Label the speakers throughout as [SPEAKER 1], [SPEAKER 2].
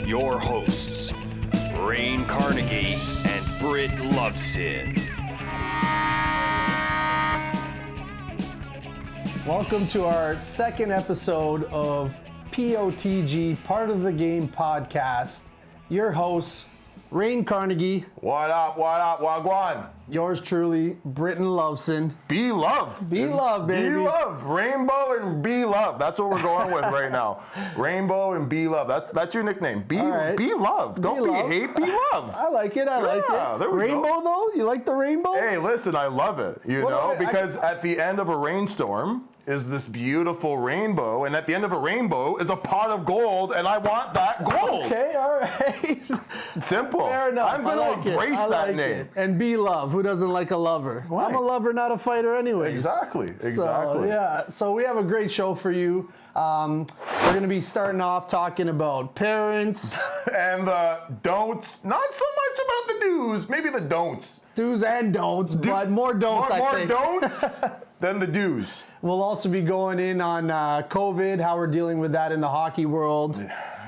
[SPEAKER 1] your hosts, Rain Carnegie and Britt Loveson.
[SPEAKER 2] Welcome to our second episode of POTG, Part of the Game podcast. Your hosts, Rain Carnegie.
[SPEAKER 3] What up, Wagwan?
[SPEAKER 2] Yours truly, Britt Loveson.
[SPEAKER 3] Be love.
[SPEAKER 2] Be love, baby.
[SPEAKER 3] Be love. Rainbow and be love. That's what we're going with right now. Rainbow and be love. That's your nickname. Be love. Don't be hate, be love.
[SPEAKER 2] I like it. I like it.
[SPEAKER 3] There we
[SPEAKER 2] rainbow,
[SPEAKER 3] go.
[SPEAKER 2] Though? You like the rainbow?
[SPEAKER 3] Hey, listen, I love it, because at the end of a rainstorm is this beautiful rainbow, and at the end of a rainbow is a pot of gold, and I want that gold.
[SPEAKER 2] Okay, all right.
[SPEAKER 3] Simple.
[SPEAKER 2] Fair enough.
[SPEAKER 3] I'm going to embrace that name.
[SPEAKER 2] And be love. Who doesn't like a lover?
[SPEAKER 3] Right.
[SPEAKER 2] I'm a lover, not a fighter anyways.
[SPEAKER 3] Exactly.
[SPEAKER 2] So we have a great show for you. We're going to be starting off talking about parents.
[SPEAKER 3] And the don'ts. Not so much about the do's, maybe the don'ts.
[SPEAKER 2] Do's and don'ts, but more don'ts, I think.
[SPEAKER 3] More don'ts than the do's.
[SPEAKER 2] We'll also be going in on COVID, how we're dealing with that in the hockey world.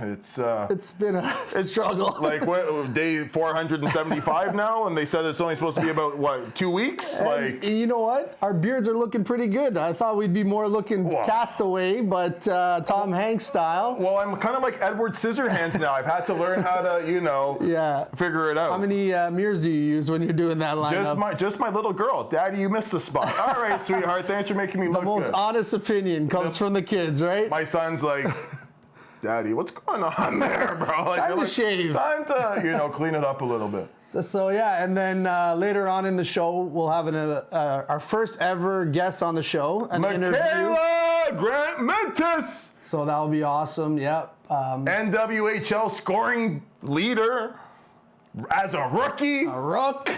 [SPEAKER 2] It's been a struggle.
[SPEAKER 3] Like what, day 475 now, and they said it's only supposed to be about 2 weeks.
[SPEAKER 2] And you know what? Our beards are looking pretty good. I thought we'd be more looking Castaway, but Tom Hanks style.
[SPEAKER 3] Well, I'm kind of like Edward Scissorhands now. I've had to learn how to, figure it out.
[SPEAKER 2] How many mirrors do you use when you're doing that lineup?
[SPEAKER 3] Just my little girl. Daddy, you missed a spot. All right, sweetheart. Thanks for making me look good.
[SPEAKER 2] The most honest opinion comes from the kids, right?
[SPEAKER 3] My son's like, Daddy, what's going on there, bro?
[SPEAKER 2] Time to shave.
[SPEAKER 3] Time to, clean it up a little bit.
[SPEAKER 2] So yeah, and then later on in the show, we'll have our first ever guest on the show, an interview.
[SPEAKER 3] Mikyla Grant-Mentis.
[SPEAKER 2] So that'll be awesome. Yep.
[SPEAKER 3] NWHL scoring leader as a rookie.
[SPEAKER 2] A rook.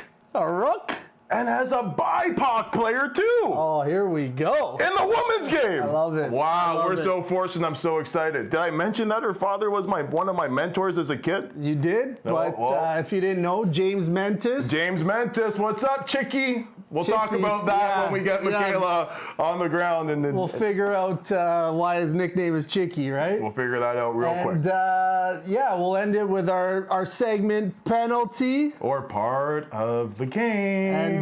[SPEAKER 3] And as a BIPOC player too.
[SPEAKER 2] Oh, here we go.
[SPEAKER 3] In the women's game.
[SPEAKER 2] I love it.
[SPEAKER 3] Wow, we're so fortunate. I'm so excited. Did I mention that her father was one of my mentors as a kid?
[SPEAKER 2] You did, but if you didn't know, James Mentis.
[SPEAKER 3] James Mentis, what's up, Chickie? We'll talk about that when we get Mikyla on the ground. And then
[SPEAKER 2] we'll figure out why his nickname is Chickie, right?
[SPEAKER 3] We'll figure that out real quick.
[SPEAKER 2] And we'll end it with our segment, Penalty.
[SPEAKER 3] Or Part of the Game.
[SPEAKER 2] And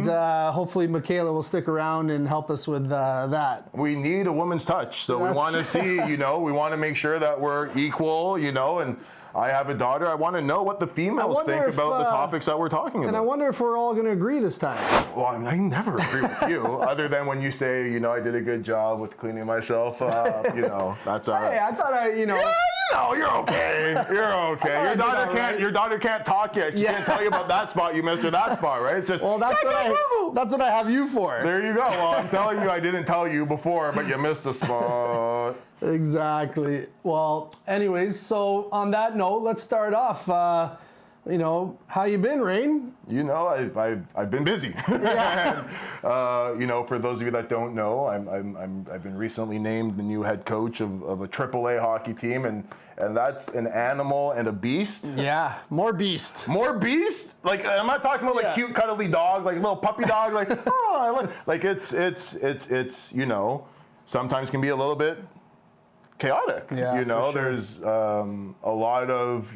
[SPEAKER 2] hopefully Mikyla will stick around and help us with that.
[SPEAKER 3] We need a woman's touch. So we want to see, we want to make sure that we're equal, and I have a daughter. I want to know what the females think about the topics that we're talking about.
[SPEAKER 2] And I wonder if we're all going to agree this time.
[SPEAKER 3] Well, I never agree with you, other than when you say, I did a good job with cleaning myself up. That's all right.
[SPEAKER 2] Hey, I thought
[SPEAKER 3] No, you're okay. You're okay. Your daughter can't talk yet. She can't tell you about that spot you missed or that spot, right? It's just
[SPEAKER 2] that's what I have you for.
[SPEAKER 3] There you go. Well, I'm telling you, I didn't tell you before, but you missed a spot.
[SPEAKER 2] Exactly. Well, anyways, so on that note, let's start off. How you been, Rain?
[SPEAKER 3] I've been busy.
[SPEAKER 2] Yeah.
[SPEAKER 3] And, for those of you that don't know, I've been recently named the new head coach of a AAA hockey team, and that's an animal and a beast.
[SPEAKER 2] Yeah, more beast.
[SPEAKER 3] More beast? Like, I'm not talking about cute, cuddly dog, like little puppy dog, it's sometimes can be a little bit chaotic.
[SPEAKER 2] Yeah, for sure.
[SPEAKER 3] There's a lot of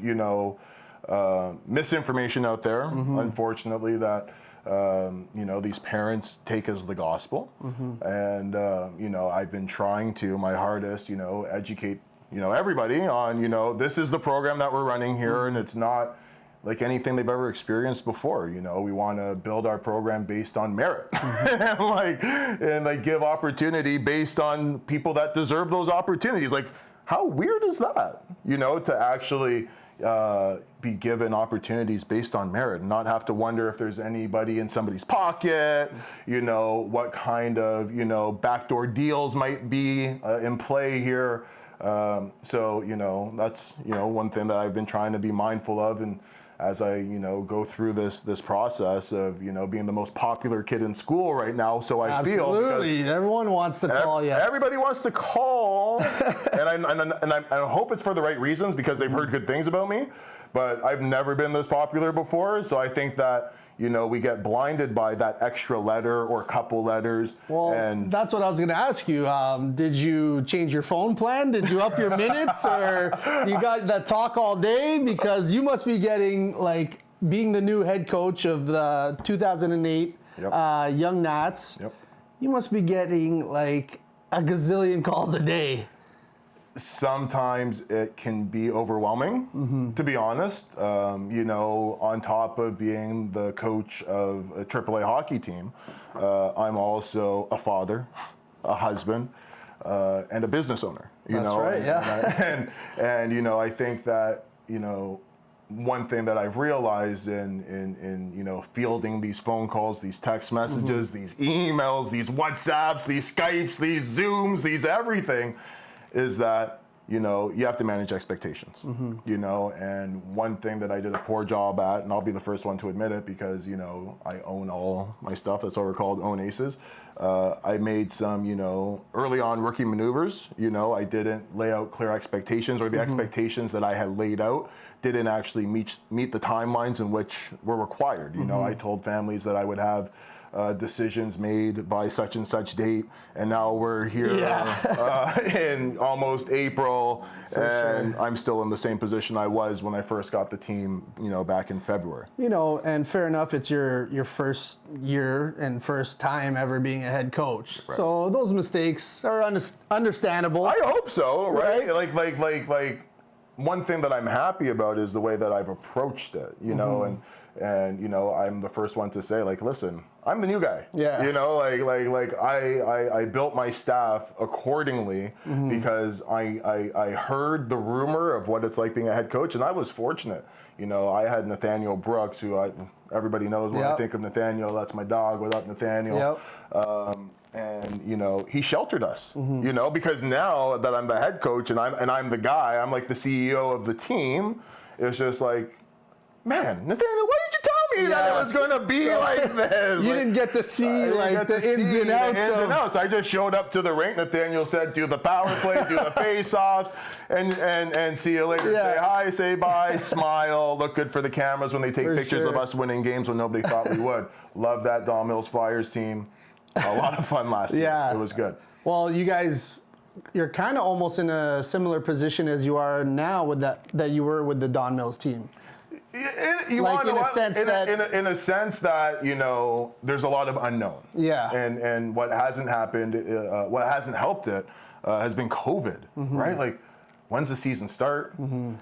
[SPEAKER 3] misinformation out there, unfortunately, that these parents take as the gospel. And I've been trying to my hardest, educate everybody on this is the program that we're running here, and it's not like anything they've ever experienced before. We want to build our program based on merit, and give opportunity based on people that deserve those opportunities. Like, how weird is that? To actually be given opportunities based on merit and not have to wonder if there's anybody in somebody's pocket, what kind of backdoor deals might be in play here. So that's one thing that I've been trying to be mindful of, and as I go through this process of being the most popular kid in school right now, so I feel
[SPEAKER 2] absolutely everyone wants to call you.
[SPEAKER 3] Everybody wants to call, and I hope it's for the right reasons because they've heard good things about me. But I've never been this popular before, so I think that we get blinded by that extra letter or couple letters.
[SPEAKER 2] Well,
[SPEAKER 3] and
[SPEAKER 2] that's what I was going to ask you. Did you change your phone plan? Did you up your minutes, or you got that talk all day? Because you must be getting, like, being the new head coach of the 2008 Young Nats, you must be getting like a gazillion calls a day.
[SPEAKER 3] Sometimes it can be overwhelming, to be honest. On top of being the coach of a AAA hockey team, I'm also a father, a husband, and a business owner.
[SPEAKER 2] That's right, yeah.
[SPEAKER 3] And I think that, one thing that I've realized in fielding these phone calls, these text messages, these emails, these WhatsApps, these Skypes, these Zooms, these everything, is that you have to manage expectations. And one thing that I did a poor job at, and I'll be the first one to admit it because I own all my stuff. That's what we're called, own aces. I made some early on rookie maneuvers. I didn't lay out clear expectations, or the expectations that I had laid out didn't actually meet the timelines in which were required. I told families that I would have decisions made by such and such date, and now we're here in almost April, and I'm still in the same position I was when I first got the team, back in February.
[SPEAKER 2] And fair enough, it's your first year and first time ever being a head coach. Right. So those mistakes are understandable.
[SPEAKER 3] I hope so, right? Like one thing that I'm happy about is the way that I've approached it, and I'm the first one to say, like, listen, I'm the new guy.
[SPEAKER 2] Yeah.
[SPEAKER 3] I built my staff accordingly because I heard the rumor of what it's like being a head coach, and I was fortunate. I had Nathaniel Brooks, who everybody knows when I think of Nathaniel, that's my dog. Without Nathaniel. And he sheltered us, because now that I'm the head coach and I'm the guy, I'm like the CEO of the team. It's just like, man, Nathaniel, why didn't you tell me that it was going to be like this?
[SPEAKER 2] You didn't get to see the ins and outs.
[SPEAKER 3] I just showed up to the rink. Nathaniel said, do the power play, do the face-offs, and see you later. Say hi, say bye, smile, look good for the cameras when they take pictures of us winning games when nobody thought we would. Love that Don Mills Flyers team. A lot of fun last year. It was good.
[SPEAKER 2] Well, you guys, you're kind of almost in a similar position as you are now with that you were with the Don Mills team. In a sense that there's a lot of unknown. Yeah. And what hasn't happened, what hasn't helped it, has been COVID, right? Like, when's the season start?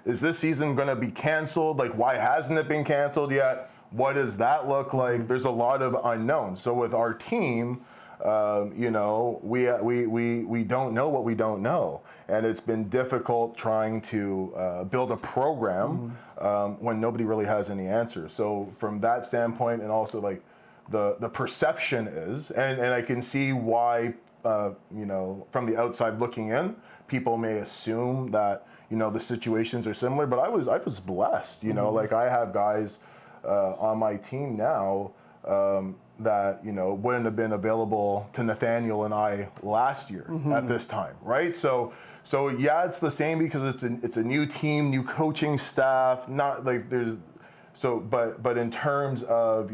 [SPEAKER 2] Is this season going to be canceled? Like, why hasn't it been canceled yet? What does that look like? There's a lot of unknowns. So with our team, we don't know what we don't know, and it's been difficult trying to build a program when nobody really has any answers. So from that standpoint, and also like the perception is, and I can see why, from the outside looking in, people may assume that the situations are similar. But I was blessed. Like I have guys on my team now that wouldn't have been available to Nathaniel and I last year at this time, right? So yeah, it's the same because it's a new team, new coaching staff. Not like but in terms of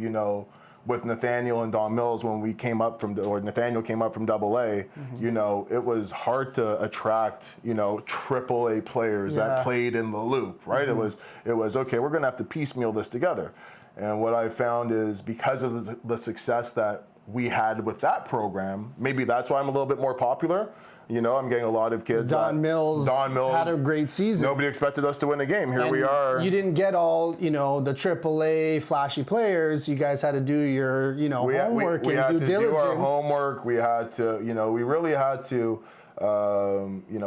[SPEAKER 2] with Nathaniel and Don Mills, when we came up Nathaniel came up from AA, it was hard to attract AAA players that played in the loop, right? It was okay, we're gonna have to piecemeal this together. And what I found is because of the success that we had with that program, maybe that's why I'm a little bit more popular. I'm getting a lot of kids. Don Mills had a great season.
[SPEAKER 3] Nobody expected us to win a game. Here we are.
[SPEAKER 2] You didn't get all, the AAA flashy players. You guys had to do your, homework and due diligence. We had to do our homework.
[SPEAKER 3] We had to, we really had to,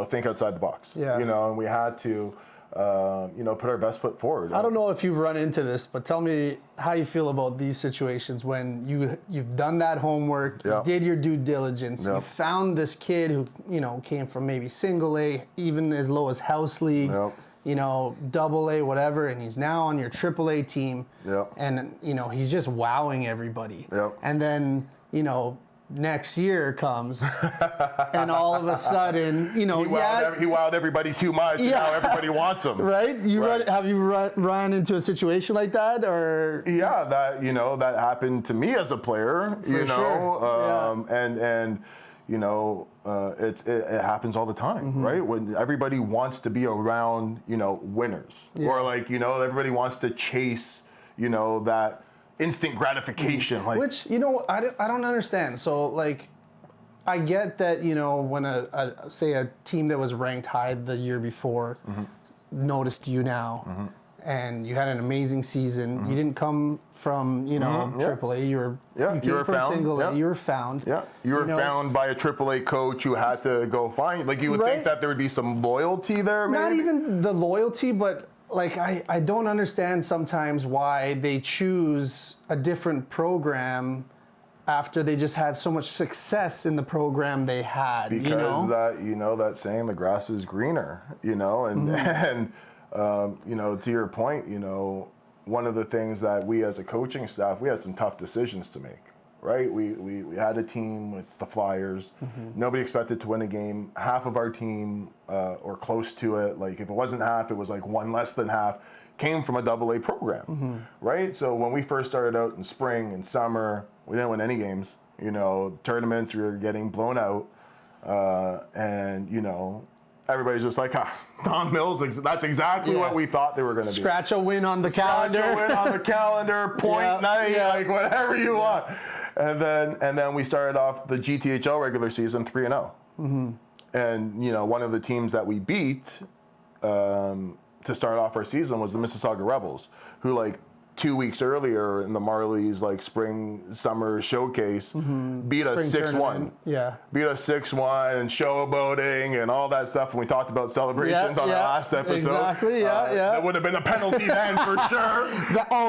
[SPEAKER 3] think outside the box. Yeah. And we had to, put our best foot forward.
[SPEAKER 2] I don't know if you've run into this, but tell me how you feel about these situations when you've done that homework, you did your due diligence, you found this kid who, came from maybe single A, even as low as house league, double A, whatever, and he's now on your AAA team, and, he's just wowing everybody. And then,
[SPEAKER 4] next year comes, and all of a sudden, you know,
[SPEAKER 3] he wowed everybody too much, and now everybody wants him.
[SPEAKER 4] Right? Have you run into a situation like that, or?
[SPEAKER 3] Yeah, that happened to me as a player.
[SPEAKER 4] Sure.
[SPEAKER 3] And it happens all the time, right? When everybody wants to be around, winners, or like, everybody wants to chase, that instant gratification. Like,
[SPEAKER 4] which, I don't understand. So, like, I get that, when say a team that was ranked high the year before noticed you now, and you had an amazing season. You didn't come from, AAA. You came from
[SPEAKER 3] found.
[SPEAKER 4] single A. You were found.
[SPEAKER 3] Yeah, you were found by a AAA coach who had to go find. Like, you would think that there would be some loyalty there. Maybe?
[SPEAKER 4] Not even the loyalty, but like I don't understand sometimes why they choose a different program after they just had so much success in the program they had.
[SPEAKER 3] Because that saying, the grass is greener. And to your point, one of the things that we as a coaching staff, we had some tough decisions to make, right? We had a team with the Flyers. Nobody expected to win a game. Half of our team, or close to it, like if it wasn't half, it was like one less than half, came from a AA program, right? So when we first started out in spring and summer, we didn't win any games. Tournaments, we were getting blown out. Everybody's just like, Tom Mills, that's exactly what we thought they were going to do.
[SPEAKER 4] Scratch a win on the calendar.
[SPEAKER 3] Scratch a win on the calendar, point night, like whatever you want. And then we started off the GTHL regular season 3-0. And, one of the teams that we beat to start off our season was the Mississauga Rebels, who, like, 2 weeks earlier in the Marlies, like, summer showcase, beat us 6-1.
[SPEAKER 4] Yeah.
[SPEAKER 3] Beat us 6-1 and showboating and all that stuff. And we talked about celebrations on our last episode.
[SPEAKER 4] Exactly,
[SPEAKER 3] That would have been a penalty then for sure.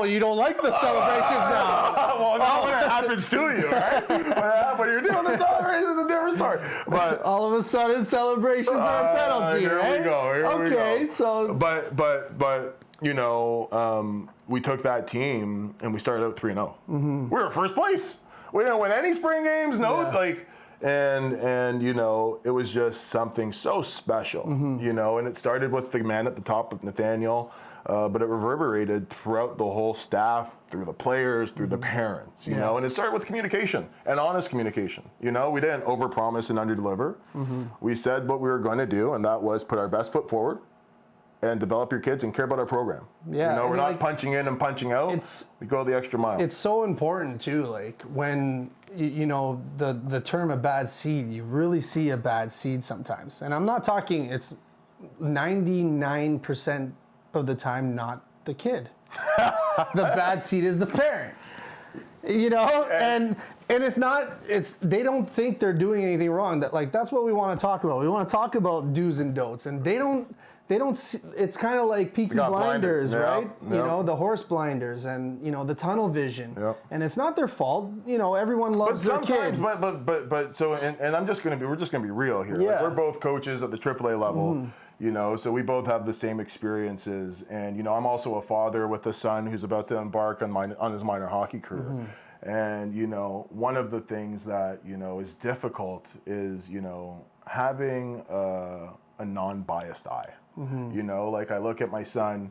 [SPEAKER 4] You don't like the celebrations now.
[SPEAKER 3] Well, not when it happens to you, right? When you're doing the celebrations, it's a different story. But
[SPEAKER 4] all of a sudden, celebrations are a penalty,
[SPEAKER 3] here
[SPEAKER 4] right?
[SPEAKER 3] We go. Here we go.
[SPEAKER 4] Okay, so.
[SPEAKER 3] But we took that team and we started out 3-0. We were first place. We didn't win any spring games. And it was just something so special. And it started with the man at the top with Nathaniel, but it reverberated throughout the whole staff, through the players, through the parents. And it started with communication and honest communication. We didn't overpromise and underdeliver. We said what we were going to do, and that was put our best foot forward and develop your kids and care about our program.
[SPEAKER 4] Yeah,
[SPEAKER 3] we're not punching in and punching out. We go the extra mile.
[SPEAKER 4] It's so important too. Like when the term a bad seed, you really see a bad seed sometimes. And I'm not talking. It's 99% of the time not the kid. The bad seed is the parent. And it's not. They don't think they're doing anything wrong. That's what we want to talk about. We want to talk about do's and don'ts, and they don't. It's kind of like Peaky Blinders, right?
[SPEAKER 3] Yep.
[SPEAKER 4] The horse blinders and the tunnel vision. Yep. And it's not their fault. Everyone loves their kid.
[SPEAKER 3] But so and we're just gonna be real here.
[SPEAKER 4] Yeah.
[SPEAKER 3] Like, we're both coaches at the AAA level. So we both have the same experiences, and I'm also a father with a son who's about to embark on his minor hockey career. And one of the things that is difficult is having a non-biased eye. Like I look at my son,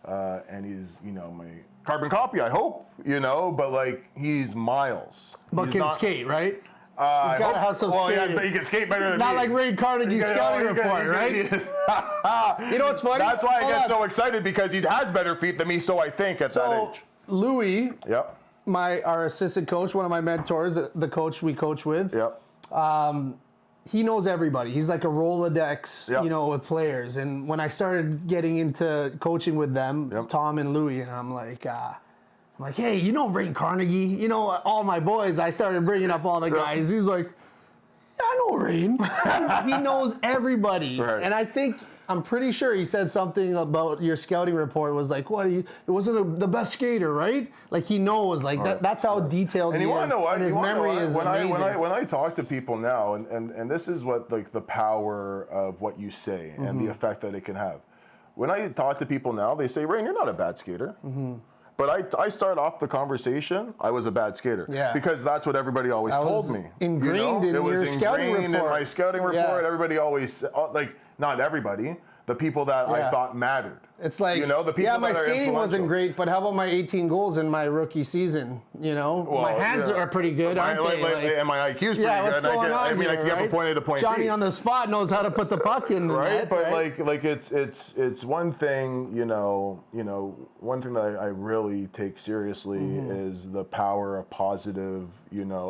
[SPEAKER 3] and he's my carbon copy, I hope, but like he's miles.
[SPEAKER 4] But can skate, right? He's got to have some
[SPEAKER 3] skating.
[SPEAKER 4] Yeah,
[SPEAKER 3] he can skate better than me.
[SPEAKER 4] Not like Ray Carnegie's scouting report, right? You know what's funny?
[SPEAKER 3] That's why I get so excited, because he has better feet than me, so I think at that age.
[SPEAKER 4] Louis,
[SPEAKER 3] yep.
[SPEAKER 4] Our assistant coach, one of my mentors, the coach we coach with,
[SPEAKER 3] yep.
[SPEAKER 4] He knows everybody. He's like a Rolodex, with players. And when I started getting into coaching with them, Tom and Louis, and I'm like, hey, Ray Carnegie, all my boys. I started bringing up all the guys. He's like, yeah, I know Rain. He knows everybody.
[SPEAKER 3] Right.
[SPEAKER 4] And I'm pretty sure he said something about your scouting report was like, it wasn't the best skater, right? Like he knows, like that's how detailed he is. And his memory is amazing.
[SPEAKER 3] When I talk to people now, and this is what like the power of what you say and the effect that it can have. When I talk to people now, they say, Rain, you're not a bad skater.
[SPEAKER 2] But I start off the conversation, I was a bad skater.
[SPEAKER 4] Yeah.
[SPEAKER 2] Because that's what everybody always told me.
[SPEAKER 4] Ingrained in your scouting report.
[SPEAKER 2] In my scouting report. Everybody always, like, not everybody, the people that I thought mattered.
[SPEAKER 4] It's like,
[SPEAKER 2] the people
[SPEAKER 4] my
[SPEAKER 2] that are
[SPEAKER 4] skating wasn't
[SPEAKER 2] influential.
[SPEAKER 4] great, but how about my 18 goals in my rookie season? My hands are pretty good, aren't they?
[SPEAKER 2] And my IQ's pretty
[SPEAKER 4] what's
[SPEAKER 2] good.
[SPEAKER 4] going on
[SPEAKER 2] I mean,
[SPEAKER 4] here,
[SPEAKER 2] I can get from point A to point B.
[SPEAKER 4] Johnny on the spot knows how to put the puck in.
[SPEAKER 2] Right, but
[SPEAKER 4] right?
[SPEAKER 2] like it's one thing, one thing that I really take seriously is the power of positive,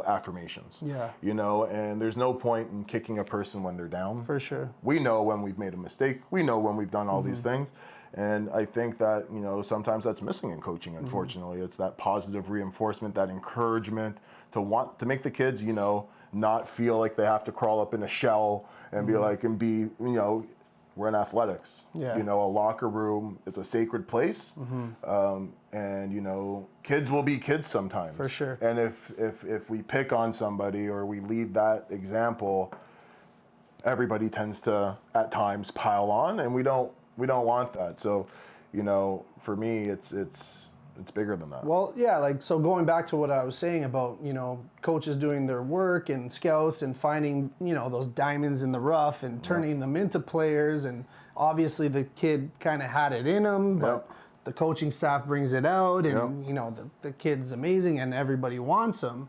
[SPEAKER 2] affirmations.
[SPEAKER 4] Yeah.
[SPEAKER 2] And there's no point in kicking a person when they're down.
[SPEAKER 4] For sure.
[SPEAKER 2] We know when we've made a mistake. We know when we've done all these things. And I think that, sometimes that's missing in coaching, unfortunately. It's that positive reinforcement, that encouragement to make the kids, not feel like they have to crawl up in a shell and be, we're in athletics.
[SPEAKER 4] Yeah.
[SPEAKER 2] A locker room is a sacred place. And, kids will be kids sometimes.
[SPEAKER 4] For sure.
[SPEAKER 2] And if we pick on somebody or we lead that example, everybody tends to, at times, pile on, and we don't want that. So, for me, it's bigger than that.
[SPEAKER 4] Well, yeah, so going back to what I was saying about, coaches doing their work and scouts and finding, those diamonds in the rough and turning them into players. And obviously the kid kind of had it in him, but the coaching staff brings it out and, the kid's amazing and everybody wants him.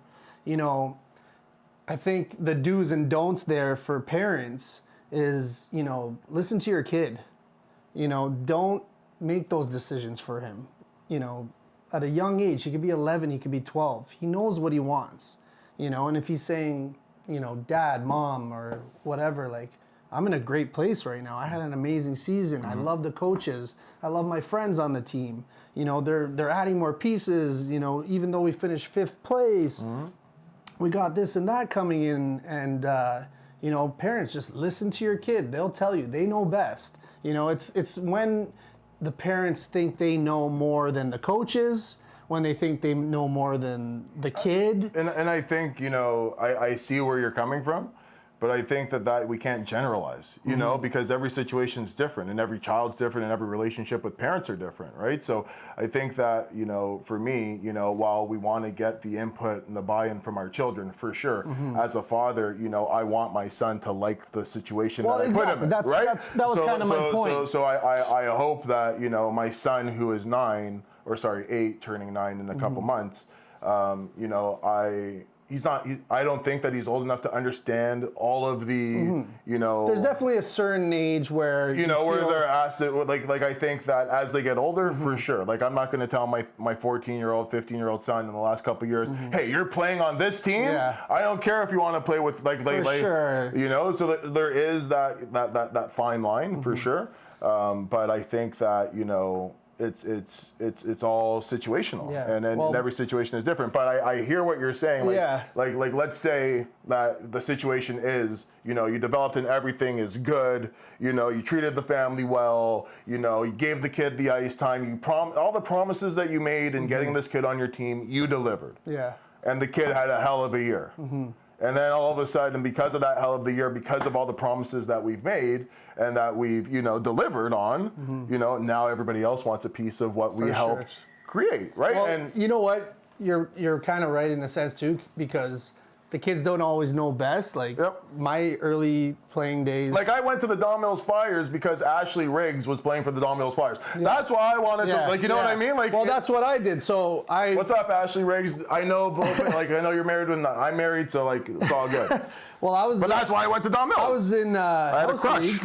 [SPEAKER 4] I think the do's and don'ts there for parents is, listen to your kid. Don't make those decisions for him. At a young age, he could be 11, he could be 12. He knows what he wants, and if he's saying, dad, mom, or whatever, I'm in a great place right now. I had an amazing season. I love the coaches. I love my friends on the team. They're adding more pieces, even though we finished 5th place, we got this and that coming in. And, parents, just listen to your kid. They'll tell you, they know best. It's when the parents think they know more than the coaches, when they think they know more than the kid.
[SPEAKER 2] And I think, I see where you're coming from, but I think that we can't generalize, because every situation is different and every child's different and every relationship with parents are different, right? So I think that, for me, while we want to get the input and the buy-in from our children, for sure, as a father, I want my son to like the situation that I put him in, right?
[SPEAKER 4] That was kind of my point.
[SPEAKER 2] So I hope that, my son who is 8, turning 9 in a couple months, I don't think that he's old enough to understand all of the,
[SPEAKER 4] There's definitely a certain age where
[SPEAKER 2] where they're asked it, I think that as they get older, for sure. I'm not going to tell my 14-year-old, 15-year-old son in the last couple of years, hey, you're playing on this team. Yeah. I don't care if you want to play with
[SPEAKER 4] sure.
[SPEAKER 2] So there is that fine line for sure. But I think that it's all situational, and every situation is different. But I hear what you're saying. Like let's say that the situation is, you developed and everything is good. You treated the family well. You gave the kid the ice time. All the promises that you made in getting this kid on your team, you delivered.
[SPEAKER 4] Yeah. And
[SPEAKER 2] the kid had a hell of a year. And then all of a sudden, because of that hell of the year, because of all the promises that we've made and that we've, delivered on, now everybody else wants a piece of what we helped create, right?
[SPEAKER 4] Well,
[SPEAKER 2] and
[SPEAKER 4] you know what? You're kind of right in a sense too, because the kids don't always know best. My early playing days.
[SPEAKER 2] I went to the Don Mills Flyers because Ashley Riggs was playing for the Don Mills Flyers. Yeah. That's why I wanted to, you know what I mean?
[SPEAKER 4] Well, that's what I did. So
[SPEAKER 2] What's up, Ashley Riggs? I know, I know you're married with. I'm married, so it's all good.
[SPEAKER 4] Well,
[SPEAKER 2] But that's why I went to Don Mills.
[SPEAKER 4] I was in House League.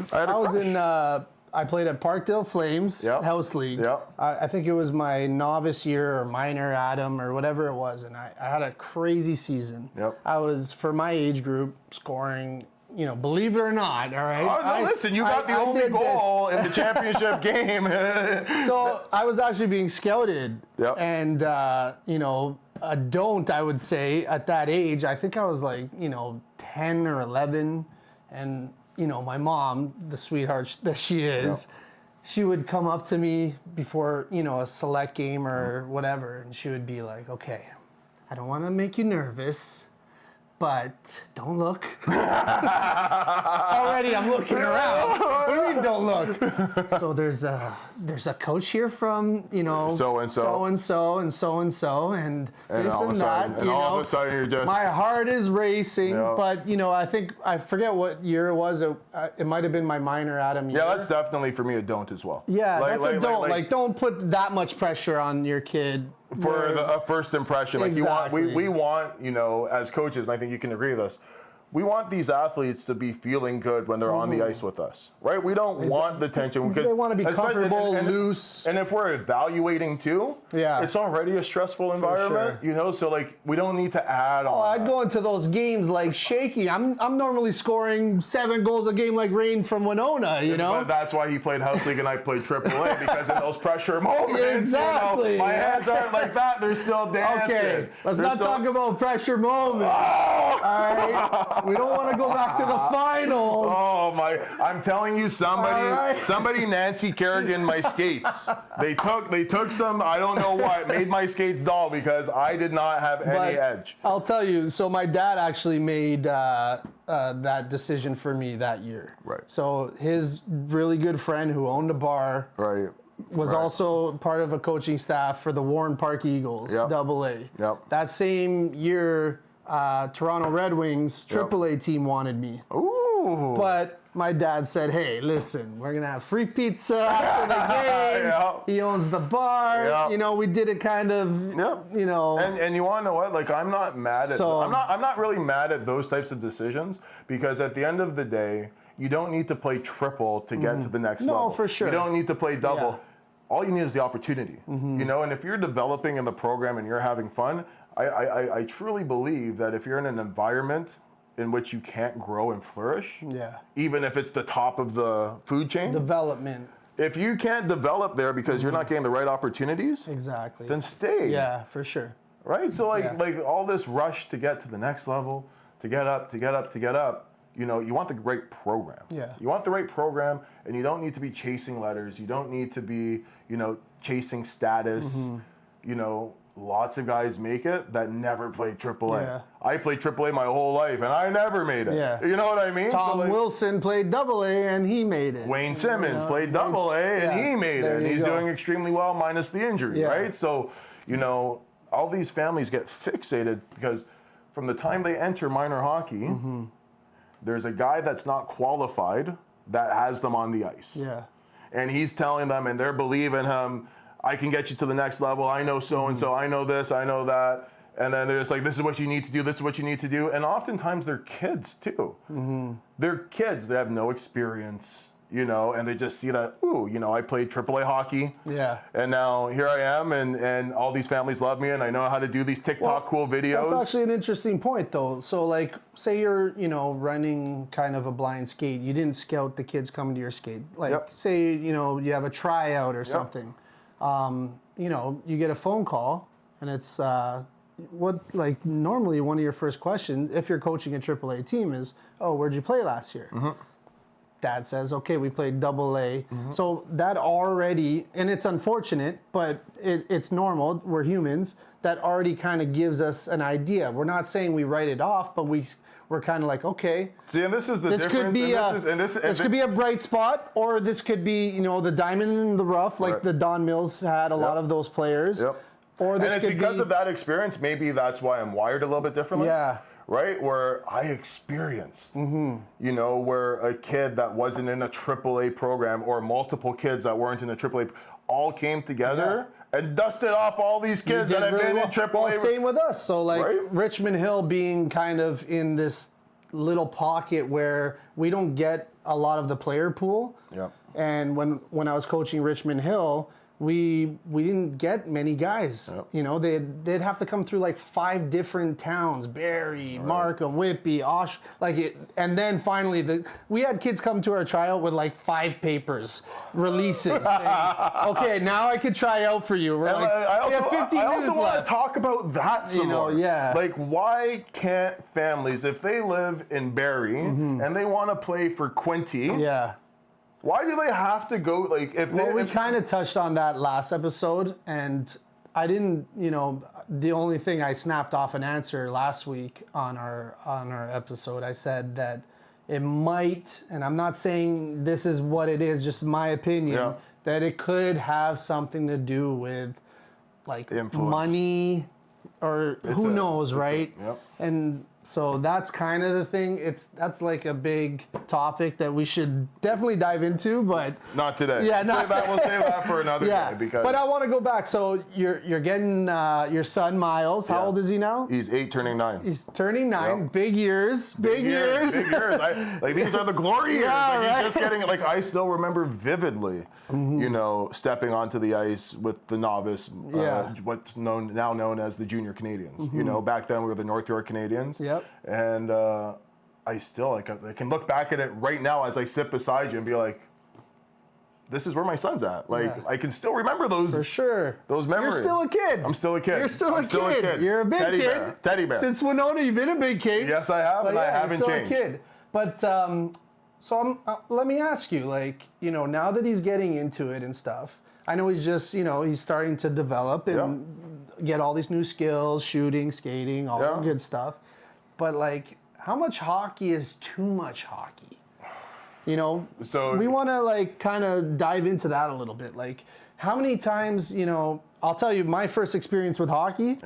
[SPEAKER 4] I played at Parkdale Flames House League.
[SPEAKER 2] Yep.
[SPEAKER 4] I think it was my novice year or minor Adam or whatever it was, and I had a crazy season.
[SPEAKER 2] Yep.
[SPEAKER 4] I was, for my age group, scoring, believe it or not, all right?
[SPEAKER 2] Oh, no, listen, you got the only goal in the championship game.
[SPEAKER 4] So I was actually being scouted,
[SPEAKER 2] and,
[SPEAKER 4] a don't, I would say, at that age. I think I was 10 or 11, and my mom, the sweetheart that she is, she would come up to me before, a select game or whatever, and she would be like, okay, I don't want to make you nervous, but don't look. Already I'm looking around. What do you mean don't look. So there's a coach here from, so-and-so and so-and-so and this
[SPEAKER 2] all of
[SPEAKER 4] and
[SPEAKER 2] a sudden-
[SPEAKER 4] that.
[SPEAKER 2] and all of a sudden you're just...
[SPEAKER 4] My heart is racing,
[SPEAKER 2] Yeah.
[SPEAKER 4] but, I forget what year it was. It might have been my minor Adam year.
[SPEAKER 2] Yeah, that's definitely for me a don't as well.
[SPEAKER 4] Yeah, that's a don't. Like, don't put that much pressure on your kid.
[SPEAKER 2] For a first impression. Like
[SPEAKER 4] Exactly.
[SPEAKER 2] we want, as coaches, and I think you can agree with us, we want these athletes to be feeling good when they're on the ice with us, right? We don't want the tension. Because
[SPEAKER 4] they want to be comfortable, loose.
[SPEAKER 2] And if we're evaluating too, it's already a stressful environment, so like we don't need to add on.
[SPEAKER 4] I'd go into those games like shaky. I'm normally scoring 7 goals a game like Rain from Winona,
[SPEAKER 2] But that's why he played house league and I played AAA, because in those pressure moments,
[SPEAKER 4] exactly.
[SPEAKER 2] my hands aren't like that. They're still dancing.
[SPEAKER 4] Okay, let's not talk about pressure moments. All right. We don't want to go back to the finals.
[SPEAKER 2] Oh my! I'm telling you, somebody Nancy Kerrigan my skates. They took some, I don't know what, made my skates dull because I did not have any edge.
[SPEAKER 4] I'll tell you. So my dad actually made that decision for me that year.
[SPEAKER 2] Right.
[SPEAKER 4] So his really good friend who owned a bar.
[SPEAKER 2] Right.
[SPEAKER 4] Was also part of a coaching staff for the Warren Park Eagles, AA.
[SPEAKER 2] Yep.
[SPEAKER 4] That same year, Toronto Red Wings AAA team wanted me.
[SPEAKER 2] Ooh.
[SPEAKER 4] But my dad said, hey, listen, we're going to have free pizza after the game. He owns the bar. We did it kind of,
[SPEAKER 2] And you want to know what? Like, I'm not mad at, I'm not really mad at those types of decisions, because at the end of the day, you don't need to play triple to get to the next level.
[SPEAKER 4] No, for sure.
[SPEAKER 2] You don't need to play double.
[SPEAKER 4] Yeah.
[SPEAKER 2] All you need is the opportunity, and if you're developing in the program and you're having fun, I truly believe that if you're in an environment in which you can't grow and flourish, even if it's the top of the food chain,
[SPEAKER 4] development.
[SPEAKER 2] If you can't develop there because you're not getting the right opportunities,
[SPEAKER 4] exactly,
[SPEAKER 2] then stay.
[SPEAKER 4] Yeah, for sure.
[SPEAKER 2] Right? So like all this rush to get to the next level, to get up, you want the right program.
[SPEAKER 4] Yeah.
[SPEAKER 2] You want the right program, and you don't need to be chasing letters. You don't need to be, chasing status. Lots of guys make it that never played AAA.
[SPEAKER 4] Yeah.
[SPEAKER 2] I played AAA my whole life, and I never made it.
[SPEAKER 4] Yeah.
[SPEAKER 2] You know what I mean?
[SPEAKER 4] Tom Wilson played AA, and he made it.
[SPEAKER 2] Wayne Simmons played AA, and he made it. And he's doing extremely well minus the injury, right? So, all these families get fixated because from the time they enter minor hockey, there's a guy that's not qualified that has them on the ice.
[SPEAKER 4] Yeah.
[SPEAKER 2] And he's telling them, and they're believing him, I can get you to the next level. I know so-and-so. I know this. I know that. And then they're just like, this is what you need to do. This is what you need to do. And oftentimes they're kids too. They're kids. They have no experience, and they just see that, I played AAA hockey.
[SPEAKER 4] Yeah.
[SPEAKER 2] And now here I am, and all these families love me, and I know how to do these TikTok cool videos.
[SPEAKER 4] That's actually an interesting point, though. So, like, say you're, running kind of a blind skate. You didn't scout the kids coming to your skate. Like, say, you have a tryout or something. You get a phone call, and it's normally one of your first questions, if you're coaching a AAA team, is, oh, where'd you play last year? Dad says, okay, we played AA. So that already, and it's unfortunate, but it's normal, we're humans, that already kind of gives us an idea. We're not saying we write it off, but we're kind of like, okay.
[SPEAKER 2] See, and this is the
[SPEAKER 4] this
[SPEAKER 2] difference.
[SPEAKER 4] Could be this could be a bright spot, or this could be, the diamond in the rough, like the Don Mills had a lot of those players. Or this
[SPEAKER 2] and it's because of that experience, maybe that's why I'm wired a little bit differently.
[SPEAKER 4] Yeah.
[SPEAKER 2] Right? Where I experienced, where a kid that wasn't in a AAA program or multiple kids that weren't in a AAA all came together and dusted off all these kids that have been in AAA.
[SPEAKER 4] Well, same with us. So, like, Richmond Hill being kind of in this little pocket where we don't get a lot of the player pool. And when I was coaching Richmond Hill, we didn't get many guys. They'd have to come through like 5 different towns: Barrie, Markham, Whitby, Osh. And then finally, we had kids come to our tryout with like 5 papers, releases. Saying, okay, now I could try out for you. We're we have 15 minutes left.
[SPEAKER 2] I also want to talk about that some more. Like, why can't families, if they live in Barrie and they want to play for Quinty, why do they have to go,
[SPEAKER 4] we kind of touched on that last episode, and I didn't, the only thing I snapped off an answer last week on our episode, I said that, it might, and I'm not saying this is what it is, just my opinion, that it could have something to do with like money or who knows, right? And so that's kind of the thing. That's like a big topic that we should definitely dive into, but
[SPEAKER 2] not today.
[SPEAKER 4] Yeah,
[SPEAKER 2] we'll save that for another day. Because
[SPEAKER 4] but I want to go back. So you're getting your son Miles. How old is he now?
[SPEAKER 2] He's 8, turning 9.
[SPEAKER 4] He's turning 9. Yep. Big years. Big years.
[SPEAKER 2] Like these are the glory years. Like he's just getting. Like I still remember vividly, you know, stepping onto the ice with the novice. What's now known as the Junior Canadians. You know, back then we were the North York Canadians.
[SPEAKER 4] Yep.
[SPEAKER 2] And I still I can look back at it right now as I sit beside you and be like, this is where my son's at. Like I can still remember those for sure. Those memories.
[SPEAKER 4] You're still a kid.
[SPEAKER 2] I'm still a kid.
[SPEAKER 4] You're still a kid. You're a big kid.
[SPEAKER 2] Teddy bear.
[SPEAKER 4] Since Winona, you've been a big kid.
[SPEAKER 2] Yes, I have, and I haven't
[SPEAKER 4] you're still
[SPEAKER 2] changed.
[SPEAKER 4] A kid. But so let me ask you, like, you know, now that he's getting into it and stuff, I know he's just, you know, he's starting to develop and get all these new skills, shooting, skating, all that good stuff. But like, how much hockey is too much hockey? You know, so we want to like kind of dive into that a little bit. Like, how many times, you know, I'll tell you my first experience with hockey.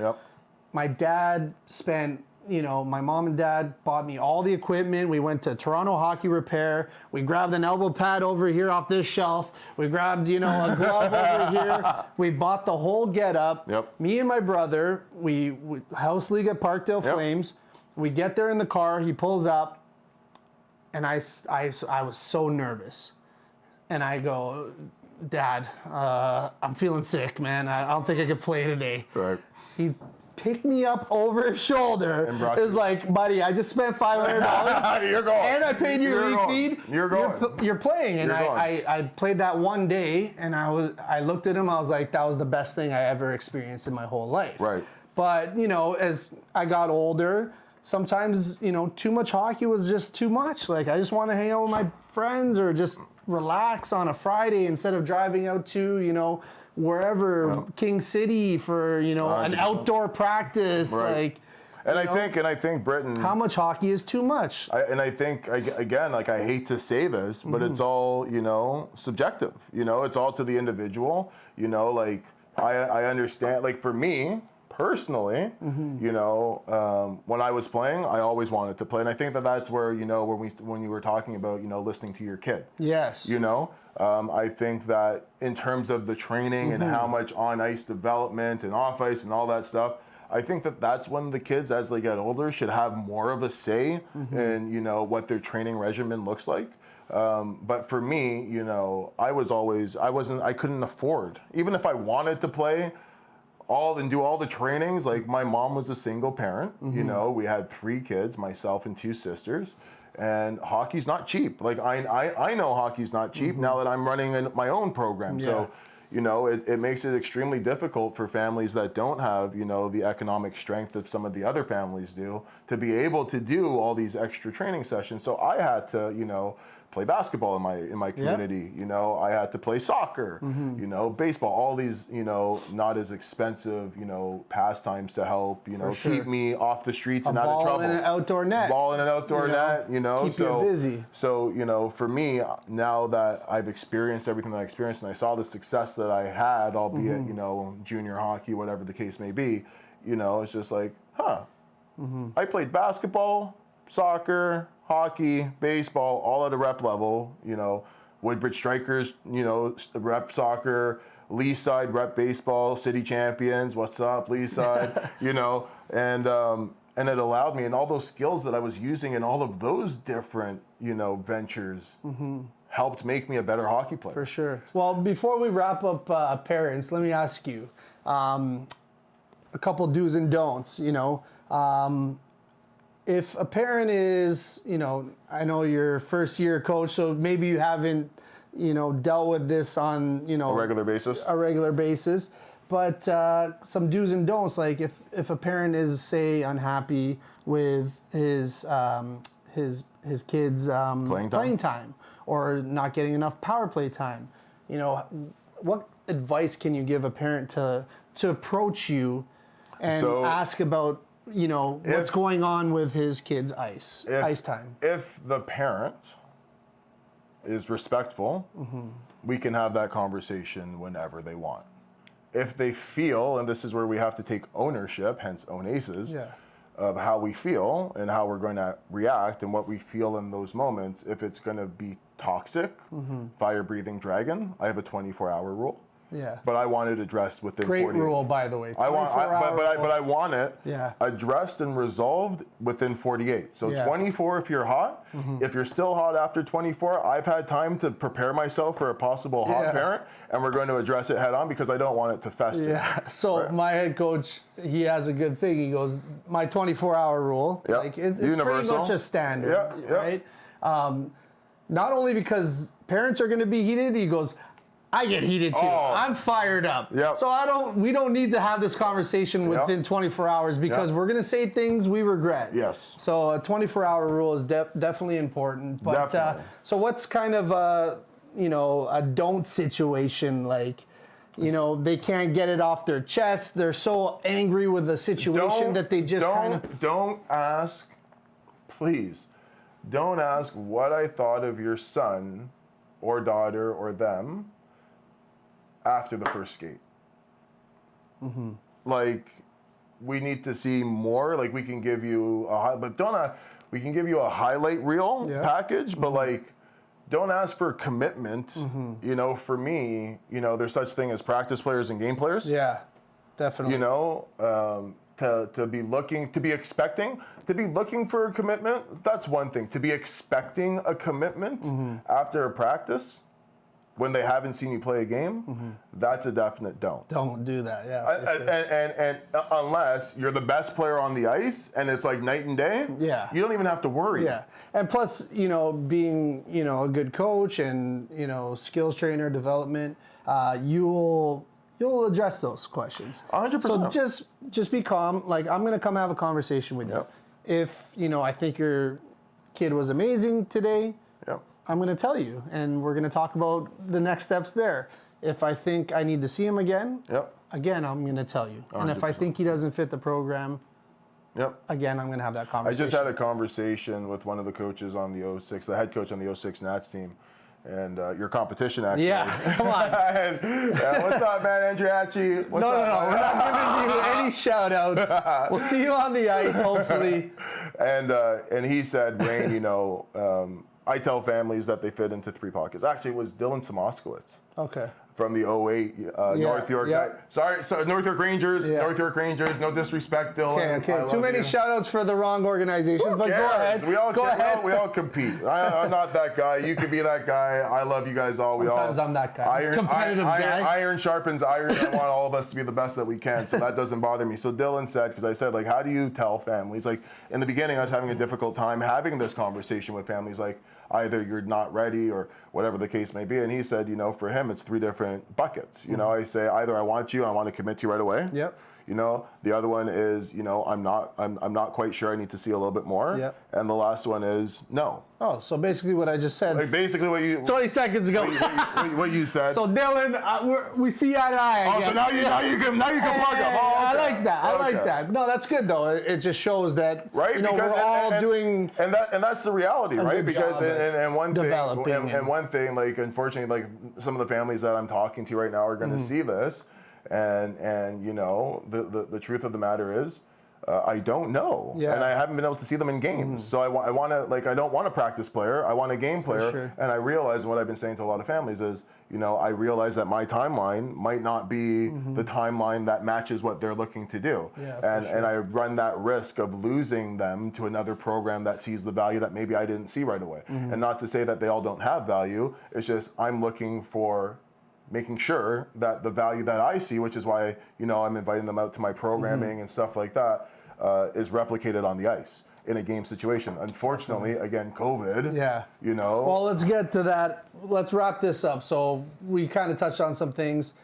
[SPEAKER 4] My dad spent, you know, my mom and dad bought me all the equipment. We went to Toronto Hockey Repair. We grabbed an elbow pad over here off this shelf. We grabbed, you know, a glove over here. We bought the whole getup. Me and my brother, we House League at Parkdale Flames. We get there in the car. He pulls up, and I was so nervous. And I go, Dad, I'm feeling sick, man. I don't think I could play today.
[SPEAKER 2] Right.
[SPEAKER 4] He picked me up over his shoulder. It was like, buddy, I just spent $500.
[SPEAKER 2] You're going.
[SPEAKER 4] And I paid your league feed.
[SPEAKER 2] You're going.
[SPEAKER 4] You're playing. And I played that one day, and I looked at him. I was like, that was the best thing I ever experienced in my whole life.
[SPEAKER 2] Right.
[SPEAKER 4] But, you know, as I got older, sometimes, you know, too much hockey was just too much. Like, I just want to hang out with my friends or just relax on a Friday instead of driving out to, you know, wherever, King City for, you know, an outdoor practice. Like,
[SPEAKER 2] and I think Britain.
[SPEAKER 4] How much hockey is too much?
[SPEAKER 2] I think again, like, I hate to say this, but it's all, you know, subjective. You know, it's all to the individual. You know, like I understand. Like for me personally, you know, when I was playing, I always wanted to play, and I think that's where, you know, when you were talking about, you know, listening to your kid.
[SPEAKER 4] Yes.
[SPEAKER 2] You know, I think that in terms of the training and how much on ice development and off ice and all that stuff, I think that's when the kids, as they get older, should have more of a say in, you know, what their training regimen looks like. But for me, you know, I couldn't afford, even if I wanted to play do all the trainings. Like, my mom was a single parent, you know, we had 3 kids, myself and 2 sisters, and hockey's not cheap. Like, I know hockey's not cheap now that I'm running my own program. So, you know, it makes it extremely difficult for families that don't have, you know, the economic strength that some of the other families do to be able to do all these extra training sessions. So I had to, you know, play basketball in my community. You know, I had to play soccer, you know, baseball, all these, you know, not as expensive, you know, pastimes to help, you know, keep me off the streets and out of trouble.
[SPEAKER 4] Ball in an outdoor net.
[SPEAKER 2] Ball in an outdoor net, you know.
[SPEAKER 4] Keep you busy.
[SPEAKER 2] So, you know, for me, now that I've experienced everything that I experienced and I saw the success that I had, albeit, you know, junior hockey, whatever the case may be, you know, it's just like, I played basketball, soccer, hockey, baseball, all at a rep level, you know, Woodbridge Strikers, you know, rep soccer, Leaside rep baseball, city champions, what's up, Leaside, you know, and it allowed me, and all those skills that I was using in all of those different, you know, ventures helped make me a better hockey player.
[SPEAKER 4] For sure. Well, before we wrap up parents, let me ask you a couple do's and don'ts, you know. If a parent is, you know, I know you're first year coach, so maybe you haven't, you know, dealt with this on, you know,
[SPEAKER 2] a regular basis,
[SPEAKER 4] but some do's and don'ts, like if a parent is, say, unhappy with his kids playing time or not getting enough power play time, you know, what advice can you give a parent to approach you and ask about, what's going on with his kid's ice time.
[SPEAKER 2] If the parent is respectful, we can have that conversation whenever they want. If they feel, and this is where we have to take ownership, hence own aces, of how we feel and how we're going to react and what we feel in those moments, if it's going to be toxic, fire-breathing dragon, I have a 24-hour rule.
[SPEAKER 4] Yeah.
[SPEAKER 2] But I want it addressed within
[SPEAKER 4] Great
[SPEAKER 2] 48.
[SPEAKER 4] rule, by the way.
[SPEAKER 2] But I want it addressed and resolved within 48. So 24 if you're hot. If you're still hot after 24, I've had time to prepare myself for a possible hot parent, and we're going to address it head on because I don't want it to fester.
[SPEAKER 4] Yeah. So my head coach, he has a good thing. He goes, my 24-hour rule, like it's pretty much a standard, right? Not only because parents are going to be heated, he goes, I get heated too. I'm fired up. So we don't need to have this conversation within 24 hours because we're going to say things we regret.
[SPEAKER 2] Yes.
[SPEAKER 4] So a 24-hour rule is definitely important. But so what's kind of a don't situation, like, they can't get it off their chest. They're so angry with the situation that they just
[SPEAKER 2] don't ask, please. Don't ask what I thought of your son or daughter or them after the first skate. Like, we need to see more. Like, we can give you we can give you a highlight reel package, but like, don't ask for commitment. For me, there's such thing as practice players and game players.
[SPEAKER 4] Yeah, definitely.
[SPEAKER 2] To be looking for a commitment, that's one thing. To be expecting a commitment after a practice, when they haven't seen you play a game, that's a definite don't.
[SPEAKER 4] Don't do that,
[SPEAKER 2] And unless you're the best player on the ice and it's like night and day, you don't even have to worry.
[SPEAKER 4] Yeah, and plus, being, a good coach and, skills trainer development, you'll address those questions.
[SPEAKER 2] 100%.
[SPEAKER 4] So just be calm. Like, I'm going to come have a conversation with you. If, I think your kid was amazing today, I'm going to tell you, and we're going to talk about the next steps there. If I think I need to see him again, again, I'm going to tell you. 100%. And if I think he doesn't fit the program, again, I'm going to have that conversation.
[SPEAKER 2] I just had a conversation with one of the coaches on the 06, the head coach on the 06 Nats team, and your competition, actually.
[SPEAKER 4] Yeah, come on.
[SPEAKER 2] And, what's up, man, Andriachi? What's up?
[SPEAKER 4] No, we're not giving you any shout-outs. We'll see you on the ice, hopefully.
[SPEAKER 2] And he said, Wayne, I tell families that they fit into 3 pockets. Actually, it was Dylan Samoskowitz.
[SPEAKER 4] Okay.
[SPEAKER 2] From the 08 North York. Sorry, North York Rangers. North York Rangers. No disrespect, Dylan.
[SPEAKER 4] Okay. Too many shout-outs for the wrong organizations, but go ahead.
[SPEAKER 2] We all compete. I'm not that guy. You could be that guy. I love you guys all.
[SPEAKER 4] Sometimes I'm that guy. Competitive guy.
[SPEAKER 2] Iron sharpens iron. I want all of us to be the best that we can, so that doesn't bother me. So Dylan said, because I said, like, how do you tell families? Like, in the beginning, I was having a difficult time having this conversation with families, like, either you're not ready or whatever the case may be. And he said, for him, it's 3 different buckets. I say, either I want you, I want to commit to you right away.
[SPEAKER 4] Yep.
[SPEAKER 2] The other one is, I'm not quite sure, I need to see a little bit more.
[SPEAKER 4] Yep.
[SPEAKER 2] And the last one is no.
[SPEAKER 4] Oh, so basically what I just said.
[SPEAKER 2] Like basically what you
[SPEAKER 4] 20 seconds ago.
[SPEAKER 2] what you said.
[SPEAKER 4] So Dylan, we see eye to eye.
[SPEAKER 2] So now you can plug up. Oh, okay.
[SPEAKER 4] I like that. I like that. No, that's good though. It just shows that we're all doing.
[SPEAKER 2] And that's the reality, right? Because one thing, like, unfortunately, like, some of the families that I'm talking to right now are going to see this, and the truth of the matter is, I don't know, and I haven't been able to see them in games. So I want to, like, I don't want a practice player. I want a game player.
[SPEAKER 4] Sure.
[SPEAKER 2] And I realize, and what I've been saying to a lot of families is, I realize that my timeline might not be the timeline that matches what they're looking to do. And I run that risk of losing them to another program that sees the value that maybe I didn't see right away. And not to say that they all don't have value. It's just I'm looking for making sure that the value that I see, which is why, I'm inviting them out to my programming and stuff like that, is replicated on the ice in a game situation. Unfortunately, again, COVID.
[SPEAKER 4] Yeah. Well, let's get to that. Let's wrap this up. So we kind of touched on some things.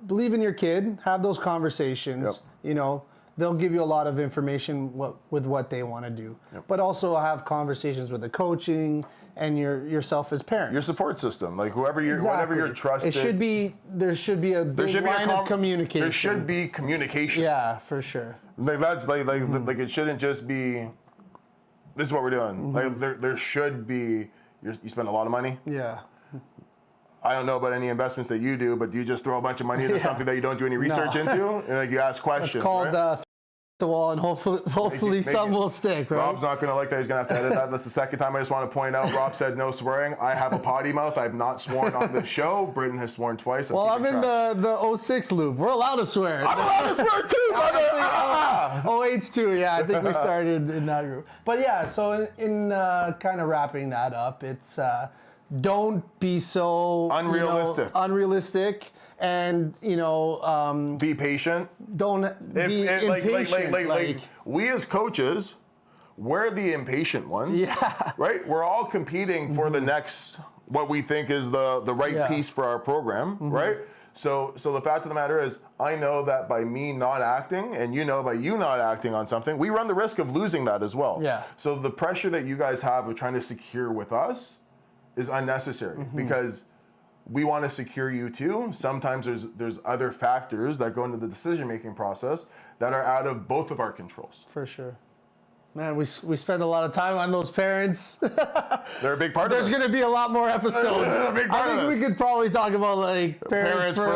[SPEAKER 4] Believe in your kid. Have those conversations. They'll give you a lot of information with what they want to do. But also have conversations with the coaching and yourself as parents.
[SPEAKER 2] Your support system, like whatever you're trusted.
[SPEAKER 4] There should be a big line of communication.
[SPEAKER 2] There should be communication.
[SPEAKER 4] Yeah, for sure.
[SPEAKER 2] Like that's like it shouldn't just be. This is what we're doing. Like there should be. You spend a lot of money.
[SPEAKER 4] Yeah.
[SPEAKER 2] I don't know about any investments that you do, but do you just throw a bunch of money into something that you don't do any research into? And like you ask questions.
[SPEAKER 4] It's called the wall, and hopefully some will stick, right?
[SPEAKER 2] Rob's not going to like that. He's going to have to edit that. That's the second time I just want to point out. Rob said no swearing. I have a potty mouth. I've not sworn on this show. Britton has sworn twice.
[SPEAKER 4] Well, I'm in the 06 loop. We're allowed to swear.
[SPEAKER 2] I'm allowed to swear too, brother.
[SPEAKER 4] 08 too, yeah. I think we started in that group. But yeah, so in kind of wrapping that up, it's don't be so unrealistic. And
[SPEAKER 2] be patient.
[SPEAKER 4] Don't be impatient.
[SPEAKER 2] Like we as coaches, we're the impatient ones.
[SPEAKER 4] Yeah.
[SPEAKER 2] Right. We're all competing for the next what we think is the right piece for our program. Right. So the fact of the matter is, I know that by me not acting, and by you not acting on something, we run the risk of losing that as well.
[SPEAKER 4] Yeah.
[SPEAKER 2] So the pressure that you guys have of trying to secure with us is unnecessary because we want to secure you too. Sometimes there's other factors that go into the decision-making process that are out of both of our controls.
[SPEAKER 4] For sure. Man, we spend a lot of time on those parents.
[SPEAKER 2] They're a big part of it.
[SPEAKER 4] There's going to be a lot more episodes. I think we could probably talk about like parents for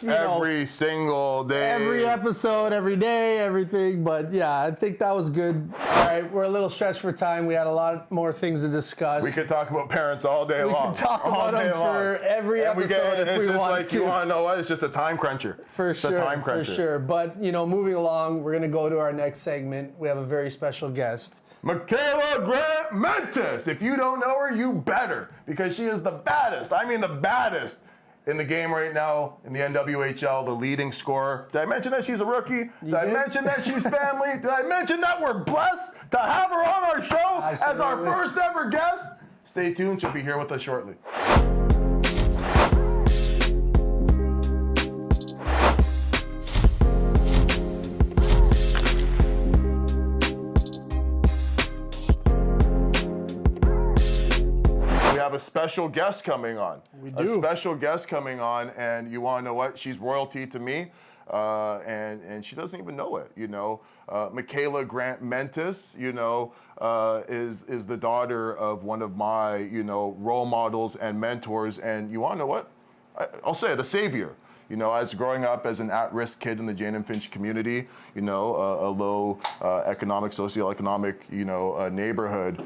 [SPEAKER 2] every single day.
[SPEAKER 4] Every episode, every day, everything. But yeah, I think that was good. All right, we're a little stretched for time. We had a lot more things to discuss.
[SPEAKER 2] We could talk about parents all day long.
[SPEAKER 4] We could talk about them for every episode if we wanted to.
[SPEAKER 2] You want to know what? It's just a time cruncher.
[SPEAKER 4] For sure.
[SPEAKER 2] It's a time cruncher.
[SPEAKER 4] For sure. But, moving along, we're going to go to our next segment. We have a very special guest.
[SPEAKER 2] Mikyla Grant-Mentis. If you don't know her, you better, because she is the baddest. I mean the baddest in the game right now in the NWHL, the leading scorer. Did I mention that she's a rookie? Did I mention that she's family? Did I mention that we're blessed to have her on our show as our first ever guest? Stay tuned. She'll be here with us shortly. A special guest coming on.
[SPEAKER 4] We do.
[SPEAKER 2] A special guest coming on, and you want to know what? She's royalty to me, and she doesn't even know it. Mikyla Grant-Mentis, is the daughter of one of my, role models and mentors. And you want to know what? I'll say it, a savior. As growing up as an at-risk kid in the Jane and Finch community, a low socioeconomic, neighborhood,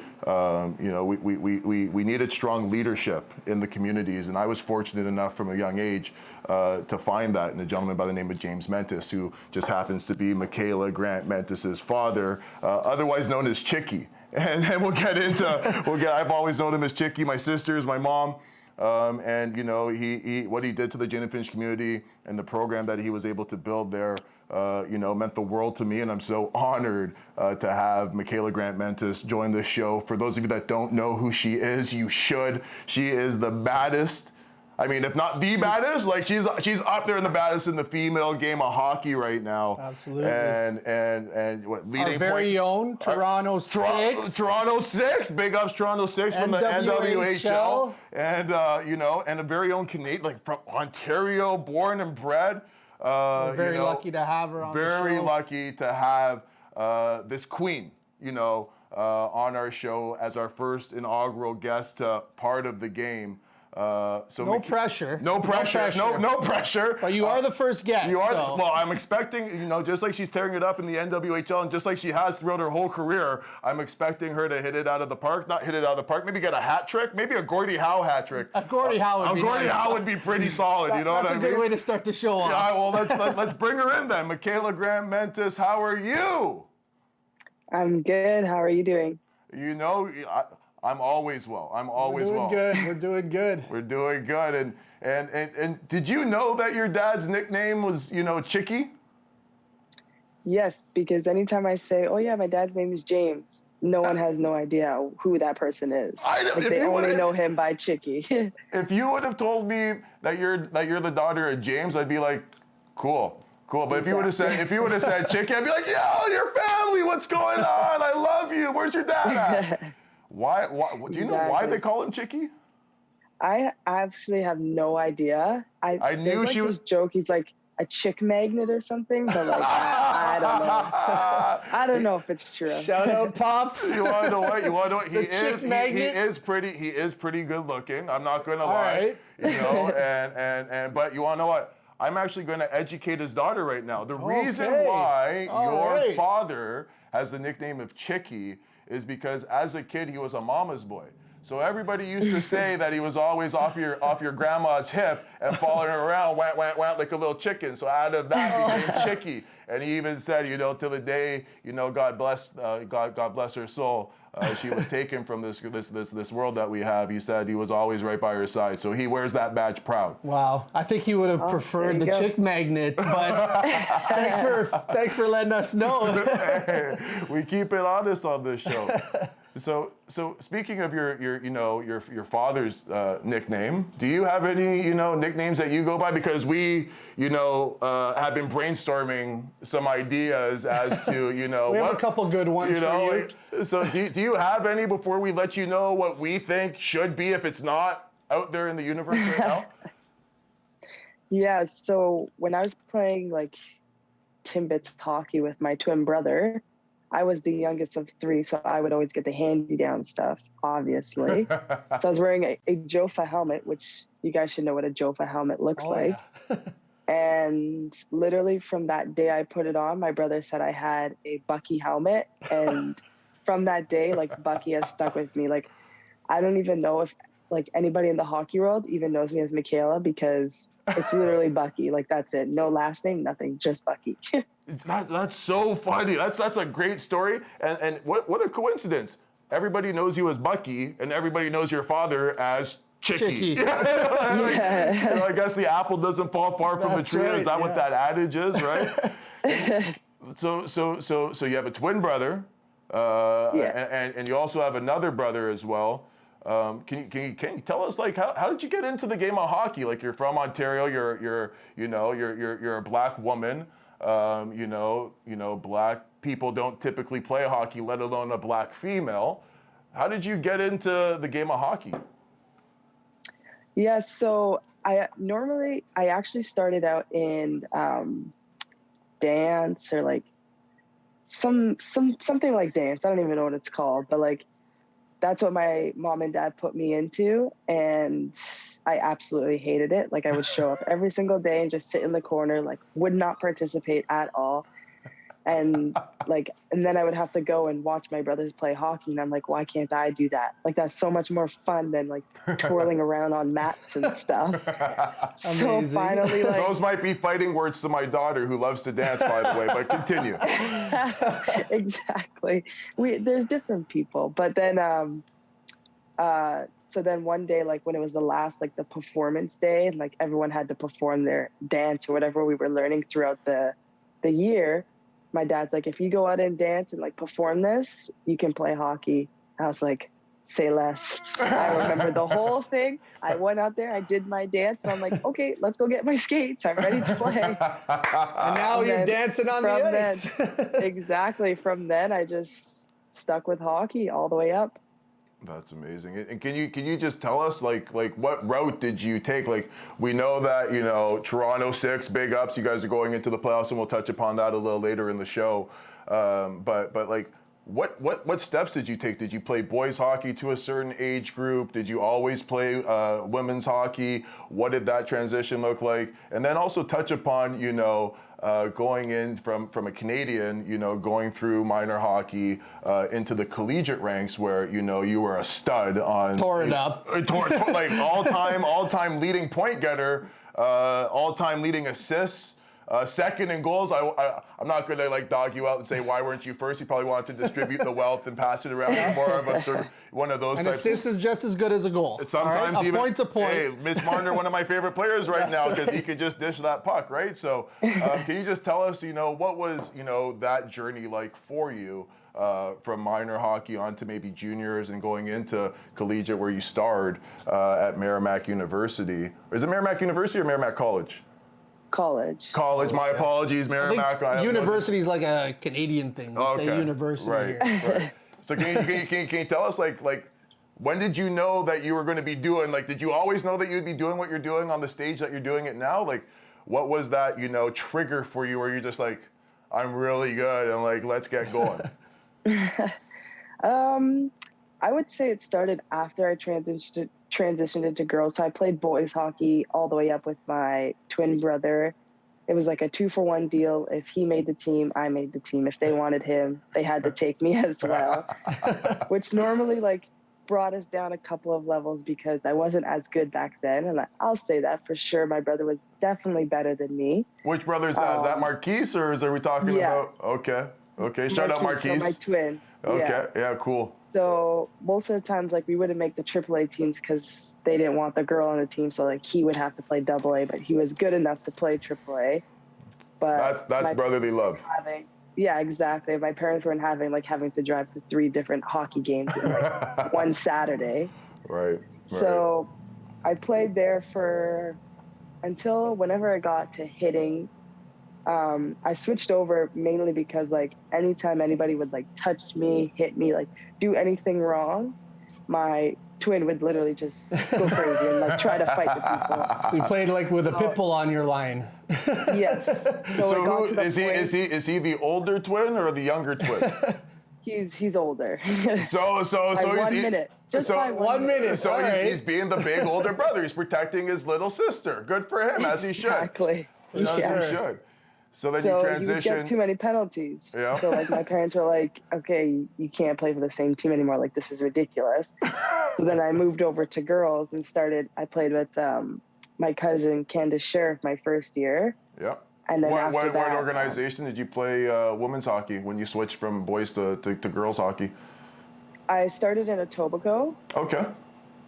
[SPEAKER 2] we needed strong leadership in the communities. And I was fortunate enough from a young age to find that in a gentleman by the name of James Mentis, who just happens to be Mikyla Grant-Mentis' father, otherwise known as Chicky. And we'll get into, I've always known him as Chicky, my sisters, my mom. He what he did to the Jane and Finch community and the program that he was able to build there, meant the world to me. And I'm so honored to have Mikyla Grant-Mentis join the show. For those of you that don't know who she is, you should. She is the baddest. I mean, if not the baddest, like she's up there in the baddest in the female game of hockey right now.
[SPEAKER 4] Absolutely.
[SPEAKER 2] And what leading
[SPEAKER 4] our very own Toronto 6.
[SPEAKER 2] Toronto 6, big ups Toronto 6 from the NWHL. And and a very own Canadian, like from Ontario, born and bred.
[SPEAKER 4] We're very lucky to have her on the show.
[SPEAKER 2] Very lucky to have this queen, on our show as our first inaugural guest, part of the game.
[SPEAKER 4] No pressure.
[SPEAKER 2] No pressure.
[SPEAKER 4] But you are the first guest.
[SPEAKER 2] Well, I'm expecting, just like she's tearing it up in the NWHL and just like she has throughout her whole career, I'm expecting her to hit it out of the park. Not hit it out of the park, maybe get a hat trick, maybe a Gordie Howe hat trick.
[SPEAKER 4] A Gordie Howe would be nice.
[SPEAKER 2] Gordie Howe would be pretty solid, you know what I mean?
[SPEAKER 4] That's a good way to start the show off.
[SPEAKER 2] Yeah, well, let's bring her in then. Mikyla Grant-Mentis, how are you?
[SPEAKER 5] I'm good. How are you doing?
[SPEAKER 2] I'm always well.
[SPEAKER 4] We're doing good.
[SPEAKER 2] We're doing good. And did you know that your dad's nickname was, Chicky?
[SPEAKER 5] Yes, because anytime I say, oh yeah, my dad's name is James, no one has no idea who that person is. They only know him by Chicky.
[SPEAKER 2] If you would have told me that you're the daughter of James, I'd be like, cool. But if you would have said Chicky, I'd be like, yo, your family, what's going on? I love you. Where's your dad at? Why? Do you know why they call him Chicky?
[SPEAKER 5] I actually have no idea.
[SPEAKER 2] I knew
[SPEAKER 5] there's
[SPEAKER 2] she was.
[SPEAKER 5] This joke. He's like a chick magnet or something, but like I don't know. I don't know if it's true.
[SPEAKER 4] Shout out, Pops.
[SPEAKER 2] You want to know what? He
[SPEAKER 4] chick magnet?
[SPEAKER 2] He is pretty good looking. I'm not going to lie.
[SPEAKER 4] Right.
[SPEAKER 2] You know, and but you want to know what? I'm actually going to educate his daughter right now. The reason why your father has the nickname of Chicky is because as a kid he was a mama's boy. So everybody used to say that he was always off your grandma's hip and following her around, wham, wham, wham, like a little chicken. So out of that became Chicky. And he even said, you know, till the day, you know, God bless her soul, she was taken from this world that we have. He said he was always right by her side. So he wears that badge proud.
[SPEAKER 4] Wow, I think he would have preferred the chick magnet, but thanks for letting us know.
[SPEAKER 2] We keep it honest on this show. So speaking of your father's nickname, do you have any nicknames that you go by? Because we have been brainstorming some ideas as to we
[SPEAKER 4] have a couple good ones for you.
[SPEAKER 2] So do you have any before we let you know what we think should be if it's not out there in the universe right now?
[SPEAKER 5] Yeah. So when I was playing like Timbits hockey with my twin brother, I was the youngest of three, so I would always get the hand-me-down stuff, obviously. So I was wearing a Jofa helmet, which you guys should know what a Jofa helmet looks like. Yeah. And literally from that day I put it on, my brother said I had a Buckey helmet. And from that day, like, Buckey has stuck with me. Like, I don't even know if, like, anybody in the hockey world even knows me as Mikyla, because it's literally Buckey. Like, that's it. No last name, nothing, just Buckey.
[SPEAKER 2] That's so funny. That's a great story. And what a coincidence. Everybody knows you as Buckey, and everybody knows your father as Chicky.
[SPEAKER 5] Yeah.
[SPEAKER 2] I guess the apple doesn't fall far from the tree. Right, is that what that adage is, right? So you have a twin brother, and you also have another brother as well. Can you tell us, like, how did you get into the game of hockey? Like, you're from Ontario, you're a black woman. Black people don't typically play hockey, let alone a black female. How did you get into the game of hockey?
[SPEAKER 5] Yeah, so I actually started out in dance, or like something like dance. I don't even know what it's called, but like that's what my mom and dad put me into, and I absolutely hated it. Like, I would show up every single day and just sit in the corner, like, would not participate at all. And then I would have to go and watch my brothers play hockey, and I'm like, why can't I do that? Like, that's so much more fun than like twirling around on mats and stuff. So finally, like,
[SPEAKER 2] those might be fighting words to my daughter, who loves to dance, by the way, but continue.
[SPEAKER 5] Exactly. There's different people, but then so then one day, like, when it was the last, like, the performance day, and like everyone had to perform their dance or whatever we were learning throughout the year, my dad's like, if you go out and dance and like perform this, you can play hockey. I was like, say less. I remember the whole thing. I went out there, I did my dance, and I'm like, okay, let's go get my skates. I'm ready to play.
[SPEAKER 4] And now you're dancing on the ice.
[SPEAKER 5] Exactly. From then, I just stuck with hockey all the way up.
[SPEAKER 2] That's amazing. And can you just tell us, like what route did you take? Like, we know that, Toronto 6, big ups, you guys are going into the playoffs, and we'll touch upon that a little later in the show. But like, what steps did you take? Did you play boys hockey to a certain age group? Did you always play women's hockey? What did that transition look like? And then also touch upon, going in from a Canadian, going through minor hockey into the collegiate ranks, where you were a stud on.
[SPEAKER 4] Tore it up.
[SPEAKER 2] Like all-time leading point getter, all-time leading assists. Second in goals. I'm not going to like dog you out and say, why weren't you first? You probably wanted to distribute the wealth and pass it around. You're more of a sort of one of those.
[SPEAKER 4] An assist is just as good as a goal.
[SPEAKER 2] Sometimes
[SPEAKER 4] right?
[SPEAKER 2] even
[SPEAKER 4] a point's a point.
[SPEAKER 2] Hey, Mitch Marner, one of my favorite players right now, because he could just dish that puck, right? So can you just tell us, what was that journey like for you? From minor hockey on to maybe juniors and going into collegiate, where you starred at Merrimack University. Is it Merrimack University or Merrimack College?
[SPEAKER 5] College.
[SPEAKER 2] My apologies, Merrimack.
[SPEAKER 4] University is like a Canadian thing. We say university here.
[SPEAKER 2] Right.
[SPEAKER 3] So can you tell us, like, when did you know that you were going to be doing, like, did you always know that you'd be doing what you're doing on the stage that you're doing it now? Like, what was that, trigger for you where you're just like, I'm really good and, like, let's get going?
[SPEAKER 5] I would say it started after I transitioned into girls. So I played boys hockey all the way up with my twin brother. It was like a 2-for-1 deal. If he made the team, I made the team. If they wanted him, they had to take me as well, which normally, like, brought us down a couple of levels because I wasn't as good back then. And I'll say that for sure. My brother was definitely better than me.
[SPEAKER 3] Which brother is that? Is that Marquise, or are we talking about? Okay. Shout out Marquise.
[SPEAKER 5] So my twin.
[SPEAKER 3] Okay. Yeah, cool.
[SPEAKER 5] So most of the times, like, we wouldn't make the AAA teams because they didn't want the girl on the team. So, like, he would have to play AA, but he was good enough to play AAA. But
[SPEAKER 3] that's brotherly love.
[SPEAKER 5] Yeah, exactly. My parents weren't having to drive to 3 different hockey games in, like, one Saturday.
[SPEAKER 3] Right.
[SPEAKER 5] So I played there until whenever I got to hitting. I switched over mainly because, like, anytime anybody would, like, touch me, hit me, like, do anything wrong, my twin would literally just go crazy and, like, try to fight the people.
[SPEAKER 4] So you played, like, with a pit bull on your line.
[SPEAKER 5] Yes.
[SPEAKER 3] So who is he? Is he the older twin or the younger twin?
[SPEAKER 5] He's older.
[SPEAKER 3] So
[SPEAKER 5] by 1 minute. Just by 1 minute.
[SPEAKER 3] So he's being the big older brother. He's protecting his little sister. Good for him, as he should.
[SPEAKER 5] Exactly.
[SPEAKER 3] As he should. So then you
[SPEAKER 5] you would
[SPEAKER 3] transition.
[SPEAKER 5] get too many penalties.
[SPEAKER 3] Yeah.
[SPEAKER 5] So, like, my parents were like, okay, you can't play for the same team anymore. Like, this is ridiculous. So then I moved over to girls and I played with my cousin, Candace Sheriff, my first year.
[SPEAKER 3] Yeah.
[SPEAKER 5] And then
[SPEAKER 3] what organization did you play women's hockey when you switched from boys to girls hockey?
[SPEAKER 5] I started in Etobicoke.
[SPEAKER 3] Okay.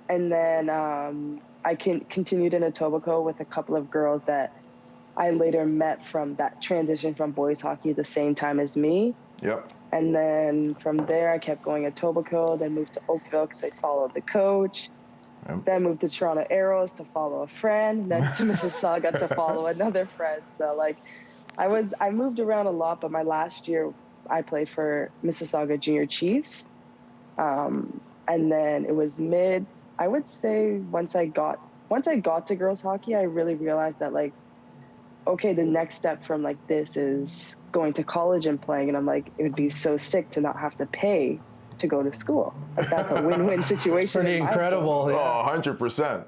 [SPEAKER 5] And then I continued in Etobicoke with a couple of girls that I later met from that transition from boys hockey at the same time as me.
[SPEAKER 3] Yep.
[SPEAKER 5] And then from there, I kept going at Etobicoke, then moved to Oakville because I followed the coach.
[SPEAKER 3] Yep.
[SPEAKER 5] Then moved to Toronto Arrows to follow a friend, then to Mississauga to follow another friend. So, like, I moved around a lot, but my last year I played for Mississauga Junior Chiefs. And then it was I would say once I got to girls hockey, I really realized that, like, okay, the next step from, like, this is going to college and playing. And I'm like, it would be so sick to not have to pay to go to school. Like, that's a win-win situation.
[SPEAKER 4] Pretty incredible.
[SPEAKER 3] Oh, 100%.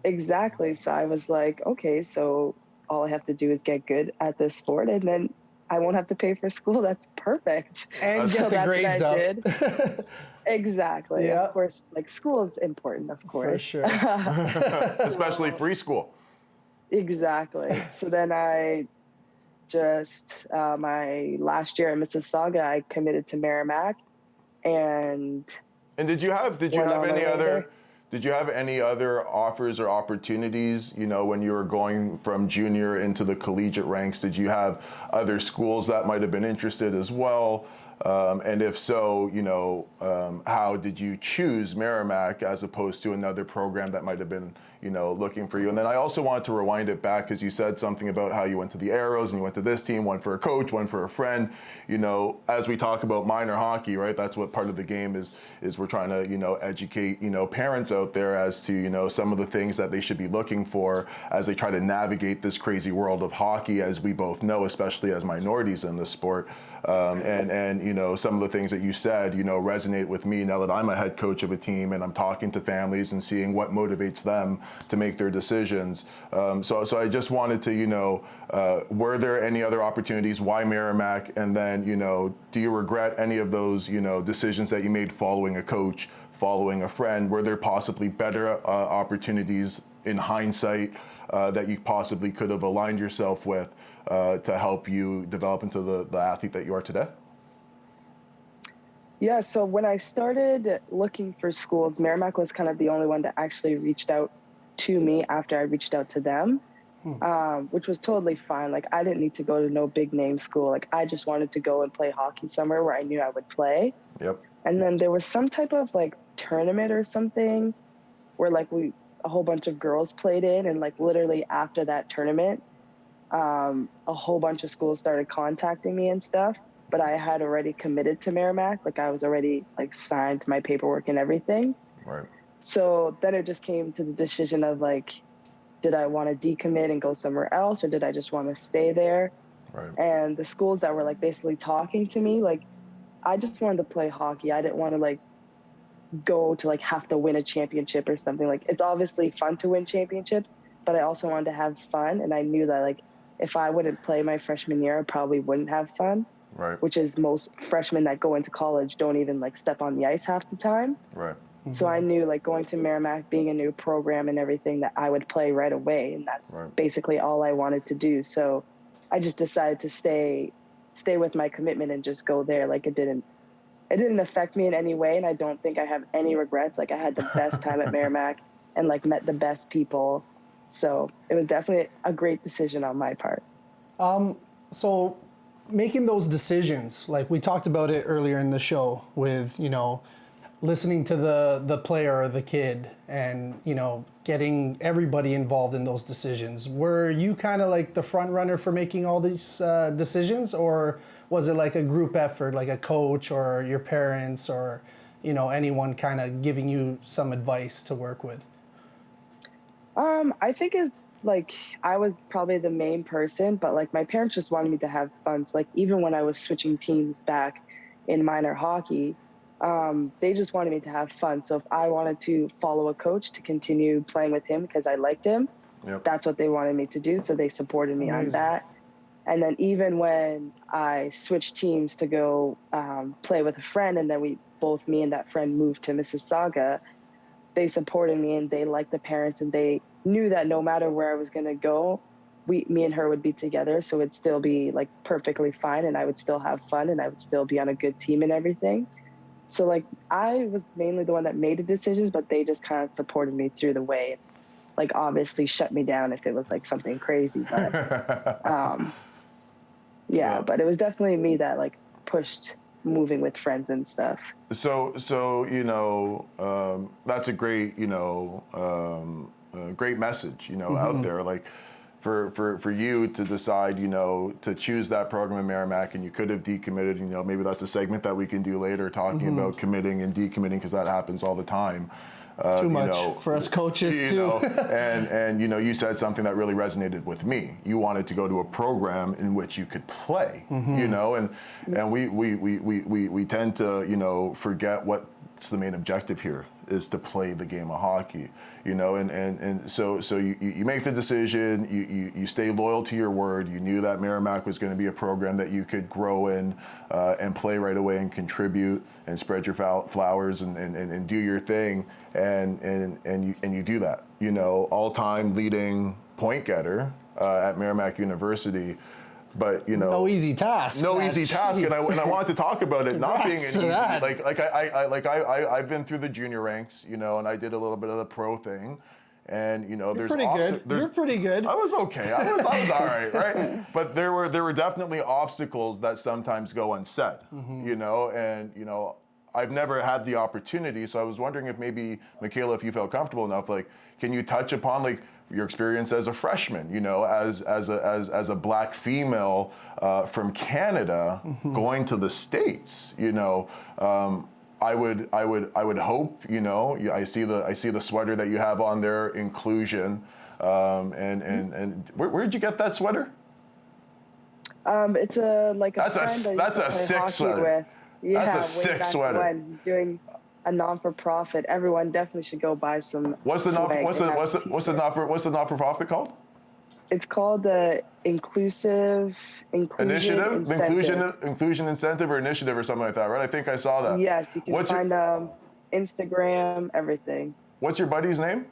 [SPEAKER 5] Exactly. So I was like, okay, so all I have to do is get good at this sport, and then I won't have to pay for school. That's perfect.
[SPEAKER 4] And
[SPEAKER 5] so
[SPEAKER 4] get the grades up.
[SPEAKER 5] Did. Exactly.
[SPEAKER 4] Yeah.
[SPEAKER 5] Of course, like, school is important, of course.
[SPEAKER 4] For sure.
[SPEAKER 3] Especially free school.
[SPEAKER 5] Exactly. So then I just, my last year at Mississauga, I committed to Merrimack. And
[SPEAKER 3] did you have any other offers or opportunities, when you were going from junior into the collegiate ranks? Did you have other schools that might have been interested as well? And if so, how did you choose Merrimack as opposed to another program that might have been, looking for you? And then I also wanted to rewind it back because you said something about how you went to the Arrows and you went to this team, one for a coach, one for a friend. As we talk about minor hockey, right? That's what part of the game is we're trying to, educate, parents out there as to, some of the things that they should be looking for as they try to navigate this crazy world of hockey, as we both know, especially as minorities in this sport. And some of the things that you said, resonate with me now that I'm a head coach of a team and I'm talking to families and seeing what motivates them to make their decisions. So I just wanted to, were there any other opportunities? Why Merrimack? And then, do you regret any of those, decisions that you made following a coach, following a friend? Were there possibly better opportunities in hindsight that you possibly could have aligned yourself with to help you develop into the athlete that you are today?
[SPEAKER 5] Yeah, so when I started looking for schools, Merrimack was kind of the only one that actually reached out to me after I reached out to them, which was totally fine. Like, I didn't need to go to no big name school. Like, I just wanted to go and play hockey somewhere where I knew I would play.
[SPEAKER 3] Yep.
[SPEAKER 5] And then there was some type of, like, tournament or something where, like, a whole bunch of girls played in, and, like, literally after that tournament, a whole bunch of schools started contacting me and stuff. but I had already committed to Merrimack. Like I was already like signed my paperwork and everything.
[SPEAKER 3] Right.
[SPEAKER 5] So then it just came to the decision of like, did I want to decommit and go somewhere else, or did I just want to stay there?
[SPEAKER 3] Right.
[SPEAKER 5] And the schools that were like basically talking to me, like I just wanted to play hockey. I didn't want to like go to like have to win a championship or something. Like it's obviously fun to win championships, but I also wanted to have fun. And I knew that like if I wouldn't play my freshman year, I probably wouldn't have fun.
[SPEAKER 3] Right.
[SPEAKER 5] Which is most freshmen that go into college don't even like step on the ice half the time.
[SPEAKER 3] Right.
[SPEAKER 5] So I knew like going to Merrimack, being a new program and everything, that I would play right away. And that's basically all I wanted to do. So I just decided to stay with my commitment and just go there. Like it didn't affect me in any way. And I don't think I have any regrets. Like I had the best time at Merrimack and like met the best people. So it was definitely a great decision on my part.
[SPEAKER 4] So making those decisions, like we talked about it earlier in the show with, you know, listening to the player or the kid and, you know, getting everybody involved in those decisions. Were you kind of like the front runner for making all these decisions, or was it like a group effort, like a coach or your parents or, you know, anyone kind of giving you some advice to work with?
[SPEAKER 5] I think it's like I was probably the main person, but like my parents just wanted me to have fun. So like even when I was switching teams back in minor hockey, they just wanted me to have fun. So if I wanted to follow a coach to continue playing with him because I liked him, that's what they wanted me to do. So they supported me on that. And then even when I switched teams to go play with a friend, and then me and that friend moved to Mississauga, they supported me and they liked the parents, and they knew that no matter where I was going to go, me and her would be together. So it'd still be like perfectly fine, and I would still have fun, and I would still be on a good team and everything. So like I was mainly the one that made the decisions, but they just kind of supported me through the way. Like obviously shut me down if it was like something crazy, but but it was definitely me that like pushed moving with friends and stuff.
[SPEAKER 3] So you know, that's a great, you know, great message, you know, out there. Like for you to decide, you know, to choose that program in Merrimack, and you could have decommitted, you know, maybe that's a segment that we can do later, talking about committing and decommitting, because that happens all the time.
[SPEAKER 4] Too much,
[SPEAKER 3] you know,
[SPEAKER 4] for us coaches too.
[SPEAKER 3] Know, and you know, you said something that really resonated with me. You wanted to go to a program in which you could play, you know, and we tend to, you know, forget what's the main objective here is to play the game of hockey, you know, and so you make the decision, you stay loyal to your word. You knew that Merrimack was going to be a program that you could grow in and play right away and contribute and spread your flowers and do your thing, and you do that, you know, all-time leading point getter at Merrimack University. But you know,
[SPEAKER 4] no easy task.
[SPEAKER 3] No easy task, and I wanted to talk about it not being an easy. I've been through the junior ranks, you know, and I did a little bit of the pro thing, and you know,
[SPEAKER 4] You're pretty good.
[SPEAKER 3] I was okay. I was all right? But there were definitely obstacles that sometimes go unsaid, you know, and you know, I've never had the opportunity, so I was wondering if maybe Mikyla, if you felt comfortable enough, like, can you touch upon like your experience as a freshman, you know, as a black female from Canada going to the States, you know. I would hope, you know, I see the sweater that you have on there, inclusion, and where did you get that sweater?
[SPEAKER 5] It's
[SPEAKER 3] that's a sick sweater.
[SPEAKER 5] Yeah,
[SPEAKER 3] that's a sick sweater.
[SPEAKER 5] When doing a non-for-profit, everyone definitely should go buy some.
[SPEAKER 3] What's the not-for-profit called?
[SPEAKER 5] It's called the Inclusion
[SPEAKER 3] Initiative, Inclusion Incentive or Initiative or something like that, right? I think I saw that.
[SPEAKER 5] Yes, you can find Instagram, everything.
[SPEAKER 3] What's your buddy's name?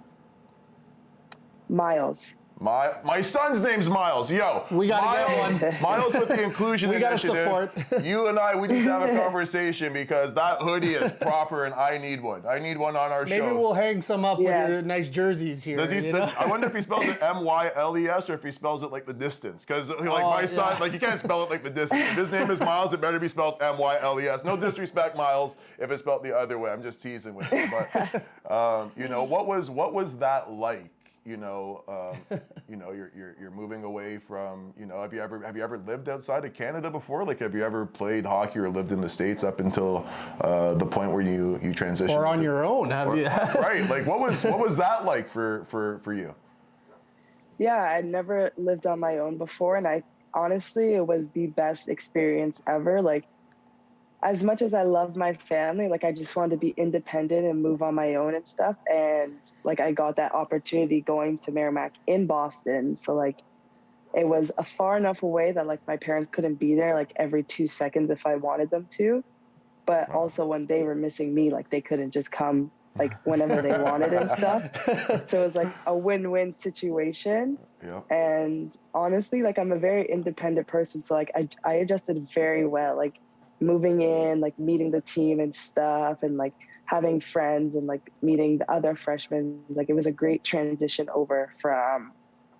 [SPEAKER 5] Miles.
[SPEAKER 3] My son's name's Miles. Yo,
[SPEAKER 4] we gotta get one.
[SPEAKER 3] Miles with the Inclusion Initiative.
[SPEAKER 4] Gotta support.
[SPEAKER 3] You and I, we need to have a conversation, because that hoodie is proper, and I need one. I need one on our show.
[SPEAKER 4] Maybe we'll hang some up with your nice jerseys here.
[SPEAKER 3] I wonder if he spells it Myles or if he spells it like the distance. Because like my son, like, you can't spell it like the distance. If his name is Miles, it better be spelled Myles. No disrespect, Miles, if it's spelled the other way. I'm just teasing with you. But you know, what was that like? you're moving away from, have you ever lived outside of Canada before? Like, have you ever played hockey or lived in the States up until the point where you transitioned?
[SPEAKER 4] Or on your own, have you?
[SPEAKER 3] Right. Like, what was that like for you?
[SPEAKER 5] Yeah, I'd never lived on my own before, and honestly, it was the best experience ever. Like, as much as I love my family, like, I just wanted to be independent and move on my own and stuff. And like, I got that opportunity going to Merrimack in Boston. So like, it was far enough away that like my parents couldn't be there like every 2 seconds if I wanted them to. But also when they were missing me, like they couldn't just come like whenever they wanted and stuff. So it was like a win-win situation.
[SPEAKER 3] Yeah.
[SPEAKER 5] And honestly, like, I'm a very independent person. So like, I adjusted very well. Like, moving in, like meeting the team and stuff, and like having friends and like meeting the other freshmen. Like, it was a great transition over from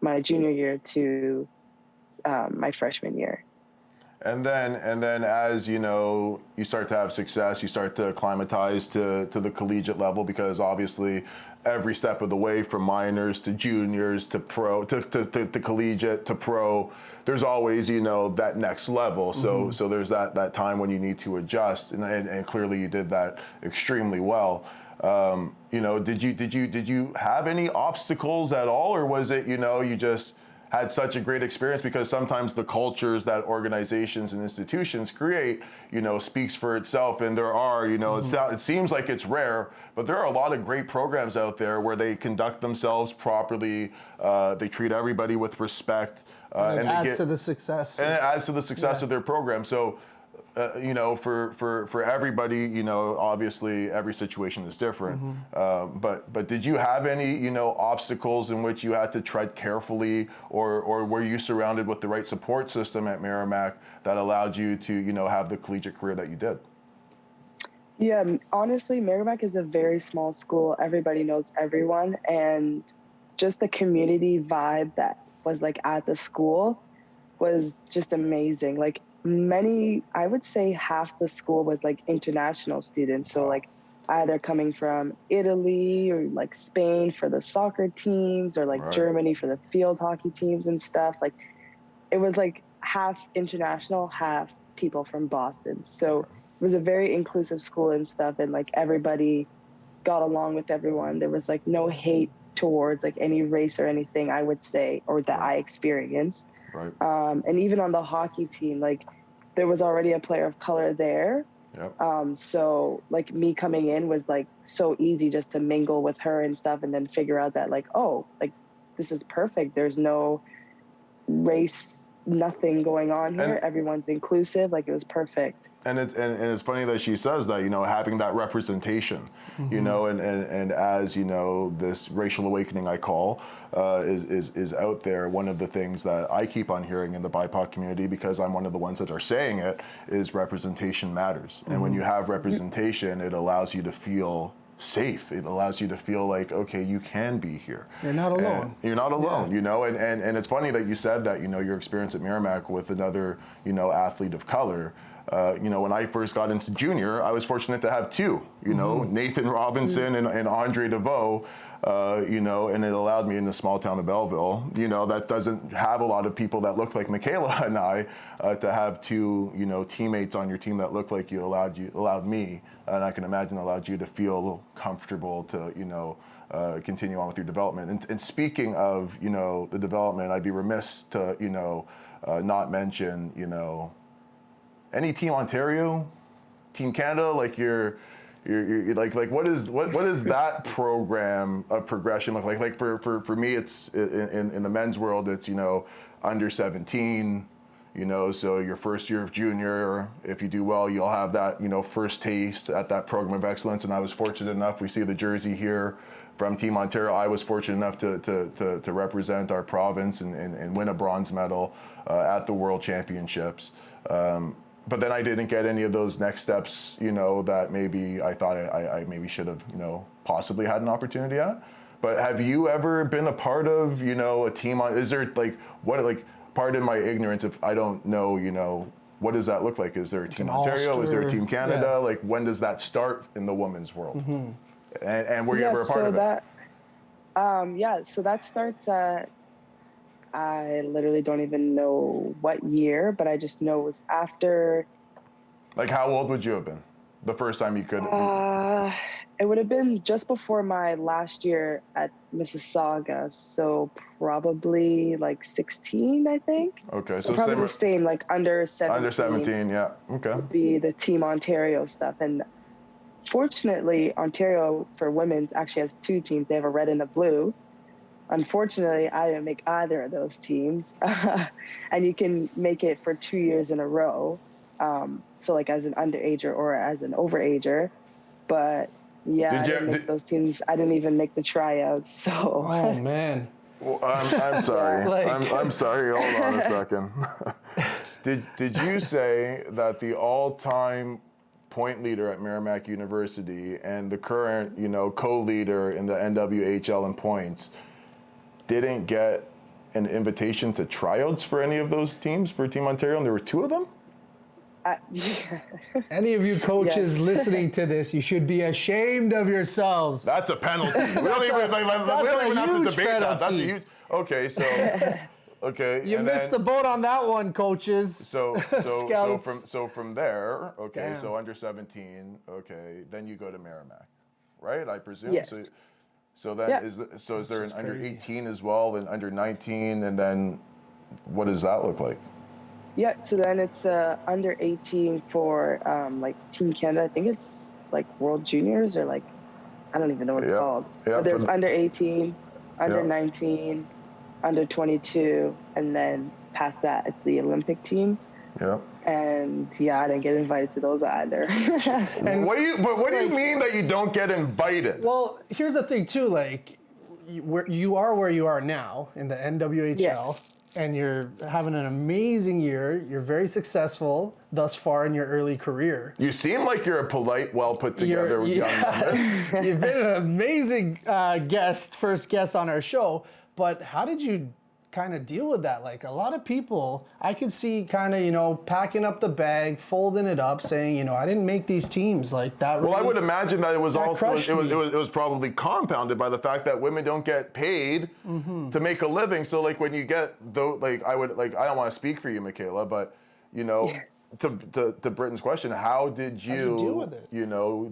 [SPEAKER 5] my junior year to my freshman year.
[SPEAKER 3] And then as you start to have success, you start to acclimatize to the collegiate level, because obviously every step of the way from minors to juniors to pro to collegiate to pro, there's always that next level. So there's that time when you need to adjust, and clearly you did that extremely well. Did you have any obstacles at all, or was it you just had such a great experience? Because sometimes the cultures that organizations and institutions create, speaks for itself. And there are, it seems like it's rare, but there are a lot of great programs out there where they conduct themselves properly. They treat everybody with respect.
[SPEAKER 4] And it adds to the success.
[SPEAKER 3] And it adds to the success of their program. So, for everybody, obviously every situation is different. But did you have any, obstacles in which you had to tread carefully, or were you surrounded with the right support system at Merrimack that allowed you to, have the collegiate career that you did?
[SPEAKER 5] Yeah, honestly, Merrimack is a very small school. Everybody knows everyone, and just the community vibe that was like at the school was just amazing. Like, I would say half the school was like international students. So like either coming from Italy or like Spain for the soccer teams, or like Germany for the field hockey teams and stuff. Like, it was like half international, half people from Boston. So it was a very inclusive school and stuff. And like, everybody got along with everyone. There was like no hate towards like any race or anything, I would say, or that I experienced.
[SPEAKER 3] Right.
[SPEAKER 5] And even on the hockey team, like, there was already a player of color there.
[SPEAKER 3] Yep.
[SPEAKER 5] So like, me coming in was like so easy just to mingle with her and stuff, and then figure out that like, oh, like, this is perfect. There's no race, nothing going on here. Everyone's inclusive. Like, it was perfect.
[SPEAKER 3] And it's funny that she says that, having that representation, and as this racial awakening I call is out there. One of the things that I keep on hearing in the BIPOC community, because I'm one of the ones that are saying it, is representation matters. And when you have representation, it allows you to feel safe. It allows you to feel like, okay, you can be here.
[SPEAKER 4] You're not alone.
[SPEAKER 3] You're not alone, and it's funny that you said that, your experience at Merrimack with another, athlete of color. When I first got into junior, I was fortunate to have two, Nathan Robinson and Andre DeVoe, and it allowed me in the small town of Belleville, that doesn't have a lot of people that look like Mikyla and I, to have two, teammates on your team that look like you allowed me, and I can imagine allowed you to feel comfortable to, continue on with your development. And speaking of, the development, I'd be remiss to, not mention, any Team Ontario, Team Canada, like you're like what is that program of progression look like? Like for me, it's in the men's world, it's under 17, so your first year of junior, if you do well, you'll have that first taste at that program of excellence. And I was fortunate enough, we see the jersey here from Team Ontario. I was fortunate enough to represent our province and win a bronze medal at the World Championships. But then I didn't get any of those next steps, that maybe I thought I maybe should have, possibly had an opportunity at. But have you ever been a part of, a team is there pardon my ignorance if I don't know, what does that look like? Is there a Team Ontario? Is there a Team Canada? Yeah. Like, when does that start in the women's world? And were you ever a part of it?
[SPEAKER 5] Yeah, so that starts at, I literally don't even know what year, but I just know it was after.
[SPEAKER 3] Like, how old would you have been the first time you could?
[SPEAKER 5] It would have been just before my last year at Mississauga, so probably like 16, I think.
[SPEAKER 3] Okay,
[SPEAKER 5] so probably the same, like under 17.
[SPEAKER 3] Under 17, yeah. Okay.
[SPEAKER 5] Would be the Team Ontario stuff, and fortunately, Ontario for women's actually has 2 teams. They have a red and a blue. Unfortunately, I didn't make either of those teams, and you can make it for 2 years in a row. So like as an underager or as an overager, but yeah, I didn't make those teams. I didn't even make the tryouts. So.
[SPEAKER 4] Oh man.
[SPEAKER 3] Well, I'm sorry. I'm sorry. Hold on a second. Did you say that the all-time point leader at Merrimack University and the current, co-leader in the NWHL in points didn't get an invitation to tryouts for any of those teams for Team Ontario, and there were 2 of them?
[SPEAKER 5] Yeah.
[SPEAKER 4] Any of you coaches listening to this, you should be ashamed of yourselves.
[SPEAKER 3] That's a penalty. We don't even have to debate that. That's a huge. Okay, so okay.
[SPEAKER 4] You missed the boat on that one, coaches.
[SPEAKER 3] So from there, okay. Damn. So under 17, okay. Then you go to Merrimack, right? I presume.
[SPEAKER 5] Yes.
[SPEAKER 3] So then is there an under 18 as well, and under 19, and then what does that look like?
[SPEAKER 5] Yeah, so then it's under 18 for like Team Canada. I think it's like World Juniors or like, I don't even know what it's called. But there's under 18, under 19, under 22, and then past that it's the Olympic team.
[SPEAKER 3] Yeah.
[SPEAKER 5] And I didn't get invited to those either.
[SPEAKER 3] And what do you mean that you don't get invited?
[SPEAKER 4] Well, here's the thing too, like you are where you are now in the NWHL, and you're having an amazing year. You're very successful thus far in your early career.
[SPEAKER 3] You seem like you're a polite, well put together young woman.
[SPEAKER 4] You've been an amazing first guest on our show. But how did you kind of deal with that? Like a lot of people, I could see kind of, packing up the bag, folding it up, saying, I didn't make these teams like that.
[SPEAKER 3] Well, I would imagine that it was also, it was probably compounded by the fact that women don't get paid to make a living. So like when you get, I don't want to speak for you, Mikyla, but, to Britton's question, how did you
[SPEAKER 4] deal with it?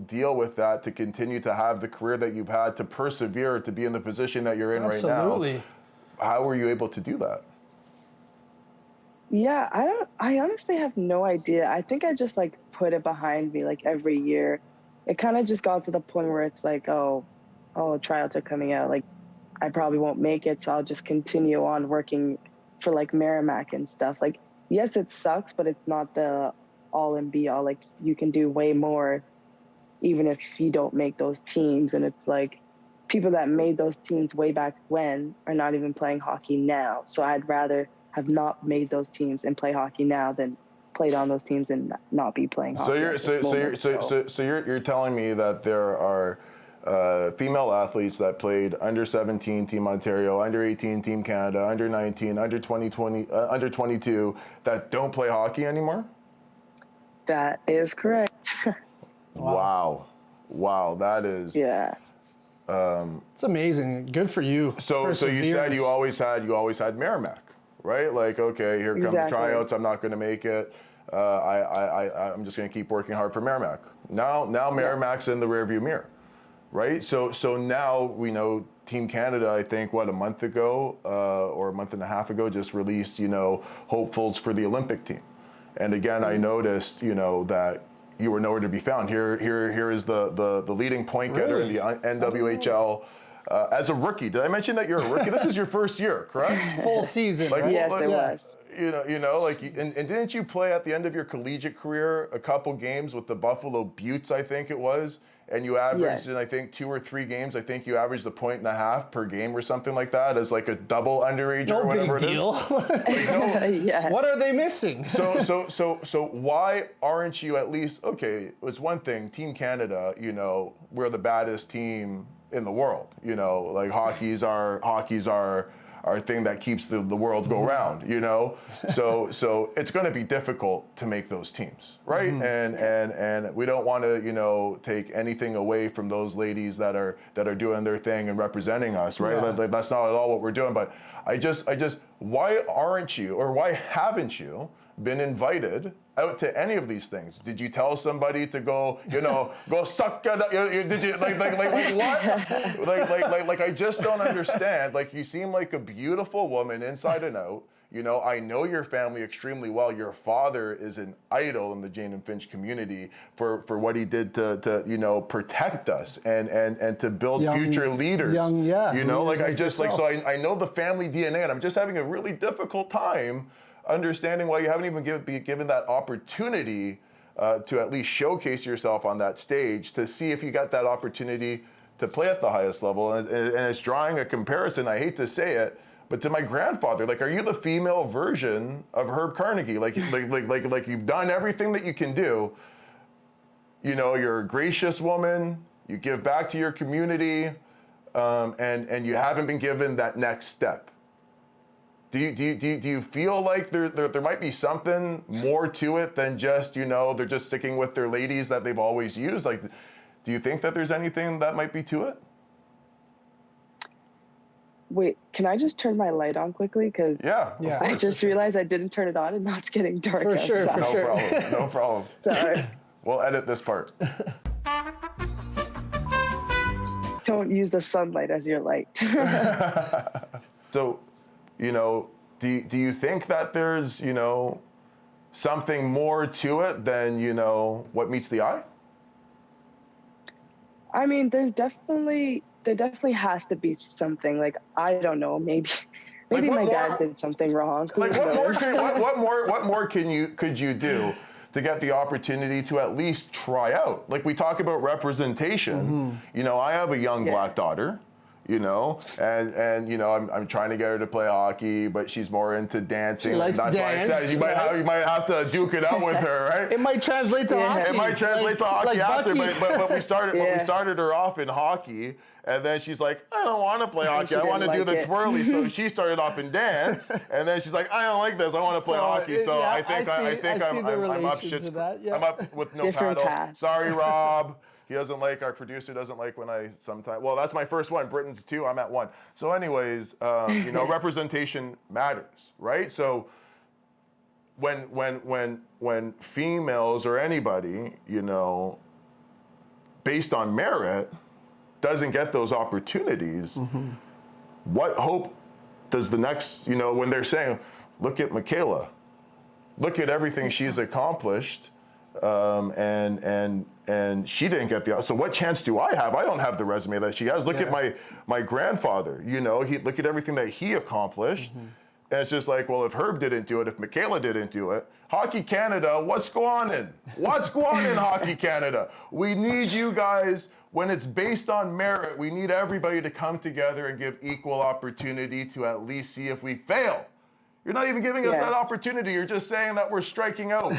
[SPEAKER 3] Deal with that to continue to have the career that you've had, to persevere, to be in the position that you're in right now?
[SPEAKER 4] Absolutely.
[SPEAKER 3] How were you able to do that?
[SPEAKER 5] Yeah, I honestly have no idea. I think I just put it behind me every year. It kind of just got to the point where it's oh, tryouts are coming out. I probably won't make it, so I'll just continue on working for Merrimack and stuff. Yes, it sucks, but it's not the all and be all. You can do way more even if you don't make those teams. And it's people that made those teams way back when are not even playing hockey now. So I'd rather have not made those teams and play hockey now than played on those teams and not be playing hockey.
[SPEAKER 3] So you're telling me that there are female athletes that played under 17 Team Ontario, under 18 Team Canada, under 19, under under 22 that don't play hockey anymore?
[SPEAKER 5] That is correct.
[SPEAKER 3] Wow, that is.
[SPEAKER 5] Yeah.
[SPEAKER 4] It's amazing. Good for you.
[SPEAKER 3] So you said you always had Merrimack, right? Okay, here come the tryouts. I'm not going to make it. I'm just going to keep working hard for Merrimack. Now Merrimack's in the rearview mirror, right? So now we know Team Canada, I think, a month ago or a month and a half ago, just released, hopefuls for the Olympic team. And again, I noticed, that you were nowhere to be found. Here is the leading point getter in the NWHL as a rookie. Did I mention that you're a rookie? This is your first year, correct?
[SPEAKER 4] Full season, right?
[SPEAKER 5] Yes, it was.
[SPEAKER 3] And didn't you play at the end of your collegiate career a couple games with the Buffalo Buttes, I think it was, and you averaged in, I think, 2 or 3 games, I think you averaged 1.5 per game or something like that as a double underage or whatever it is.
[SPEAKER 4] No big deal. What are they missing?
[SPEAKER 3] So why aren't you at least, okay, it's one thing, Team Canada, we're the baddest team in the world. Hockey's our
[SPEAKER 2] our thing that keeps the world go round, you know? So it's going to be difficult to make those teams, right? And we don't want to, you know, take anything away from those ladies that are doing their thing and representing us, right?
[SPEAKER 4] Yeah.
[SPEAKER 2] That's not at all what we're doing. But I just, why aren't you, or why haven't you been invited out to any of these things? Did you tell somebody to go, you know, go suck it up? Did you like what? Like I just don't understand. Like, you seem like a beautiful woman inside and out. You know, I know your family extremely well. Your father is an idol in the Jane and Finch community for what he did to you know, protect us and to build future leaders. You know, like I just like, so I know the family DNA, and I'm just having a really difficult time understanding why you haven't even been given that opportunity to at least showcase yourself on that stage, to see if you got that opportunity to play at the highest level. And it's drawing a comparison, I hate to say it, but to my grandfather. Like, are you the female version of Herb Carnegie? Like you've done everything that you can do. You know, you're a gracious woman, you give back to your community, and you haven't been given that next step. Do you feel like there might be something more to it than just, you know, they're just sticking with their ladies that they've always used? Like, do you think that there's anything that might be to it?
[SPEAKER 5] Wait, can I just turn my light on quickly? Because
[SPEAKER 4] Yeah.
[SPEAKER 5] I just realized I didn't turn it on, and now it's getting dark outside.
[SPEAKER 2] No problem.
[SPEAKER 5] Sorry.
[SPEAKER 2] We'll edit this part.
[SPEAKER 5] Don't use the sunlight as your light.
[SPEAKER 2] So, you know, do you think that there's, you know, something more to it than, you know, what meets the eye?
[SPEAKER 5] I mean, there definitely has to be something. Like, I don't know, maybe my dad did something wrong.
[SPEAKER 2] Like, what more could you do to get the opportunity to at least try out? Like, we talk about representation. You know, I have a young black daughter. You know, and you know, I'm trying to get her to play hockey, but she's more into dancing.
[SPEAKER 4] She likes
[SPEAKER 2] That's
[SPEAKER 4] dance.
[SPEAKER 2] why I said you might have to duke it out with her, right?
[SPEAKER 4] It might translate to hockey.
[SPEAKER 2] It might translate to hockey
[SPEAKER 4] like
[SPEAKER 2] after,
[SPEAKER 4] Buckey.
[SPEAKER 2] but we started her off in hockey, and then she's like, I don't want to play hockey. I want to do the twirly. So she started off in dance, and then she's like, I don't like this. I want to play hockey. So
[SPEAKER 4] yeah,
[SPEAKER 2] I think I'm up shit. I'm up with no
[SPEAKER 5] Different
[SPEAKER 2] paddle.
[SPEAKER 5] path.
[SPEAKER 2] Sorry, Rob. He doesn't like, our producer doesn't like when I sometimes, well, that's my first one. Britain's 2, I'm at 1. So anyways, you know, representation matters, right? So when females or anybody, you know, based on merit, doesn't get those opportunities, what hope does the next, you know, when they're saying, look at Mikyla, look at everything she's accomplished, and she didn't get the, so what chance do I have? I don't have the resume that she has. Look at my grandfather, you know, look at everything that he accomplished. And it's just like, well, if Herb didn't do it, if Mikyla didn't do it, Hockey Canada, what's going on? What's going on in Hockey Canada? We need you guys, when it's based on merit, we need everybody to come together and give equal opportunity to at least see if we fail. You're not even giving us that opportunity. You're just saying that we're striking out.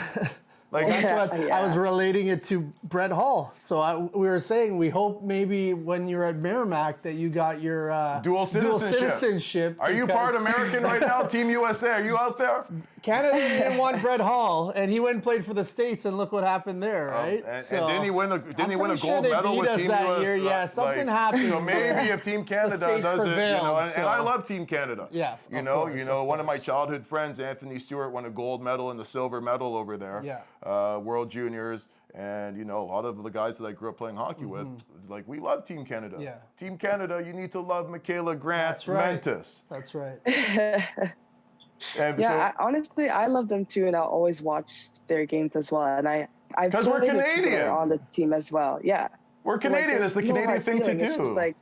[SPEAKER 2] Like,
[SPEAKER 4] That's what I was relating it to Brett Hall. So we were saying we hope maybe when you're at Merrimack that you got your
[SPEAKER 2] dual citizenship. Are you part American right now? Team USA, are you out there?
[SPEAKER 4] Canada didn't want Brett Hall, and he went and played for the States, and look what happened there, right?
[SPEAKER 2] And didn't he win a gold medal with Team
[SPEAKER 4] that
[SPEAKER 2] USA?
[SPEAKER 4] Year. Yeah, something happened.
[SPEAKER 2] So maybe if Team Canada does it, you know, and I love Team Canada.
[SPEAKER 4] Yeah,
[SPEAKER 2] you know, one of my childhood friends, Anthony Stewart, won a gold medal and a silver medal over there.
[SPEAKER 4] Yeah.
[SPEAKER 2] World Juniors, and you know, a lot of the guys that I grew up playing hockey with, like, we love Team Canada.
[SPEAKER 4] Yeah.
[SPEAKER 2] Team Canada, you need to love Mikyla Grant-Mentis.
[SPEAKER 4] That's right.
[SPEAKER 5] Honestly, I love them too, and I'll always watch their games as well. And
[SPEAKER 2] because we're Canadian
[SPEAKER 5] on the team as well. Yeah,
[SPEAKER 2] we're Canadian. It's the Canadian thing to do.
[SPEAKER 5] It's just like,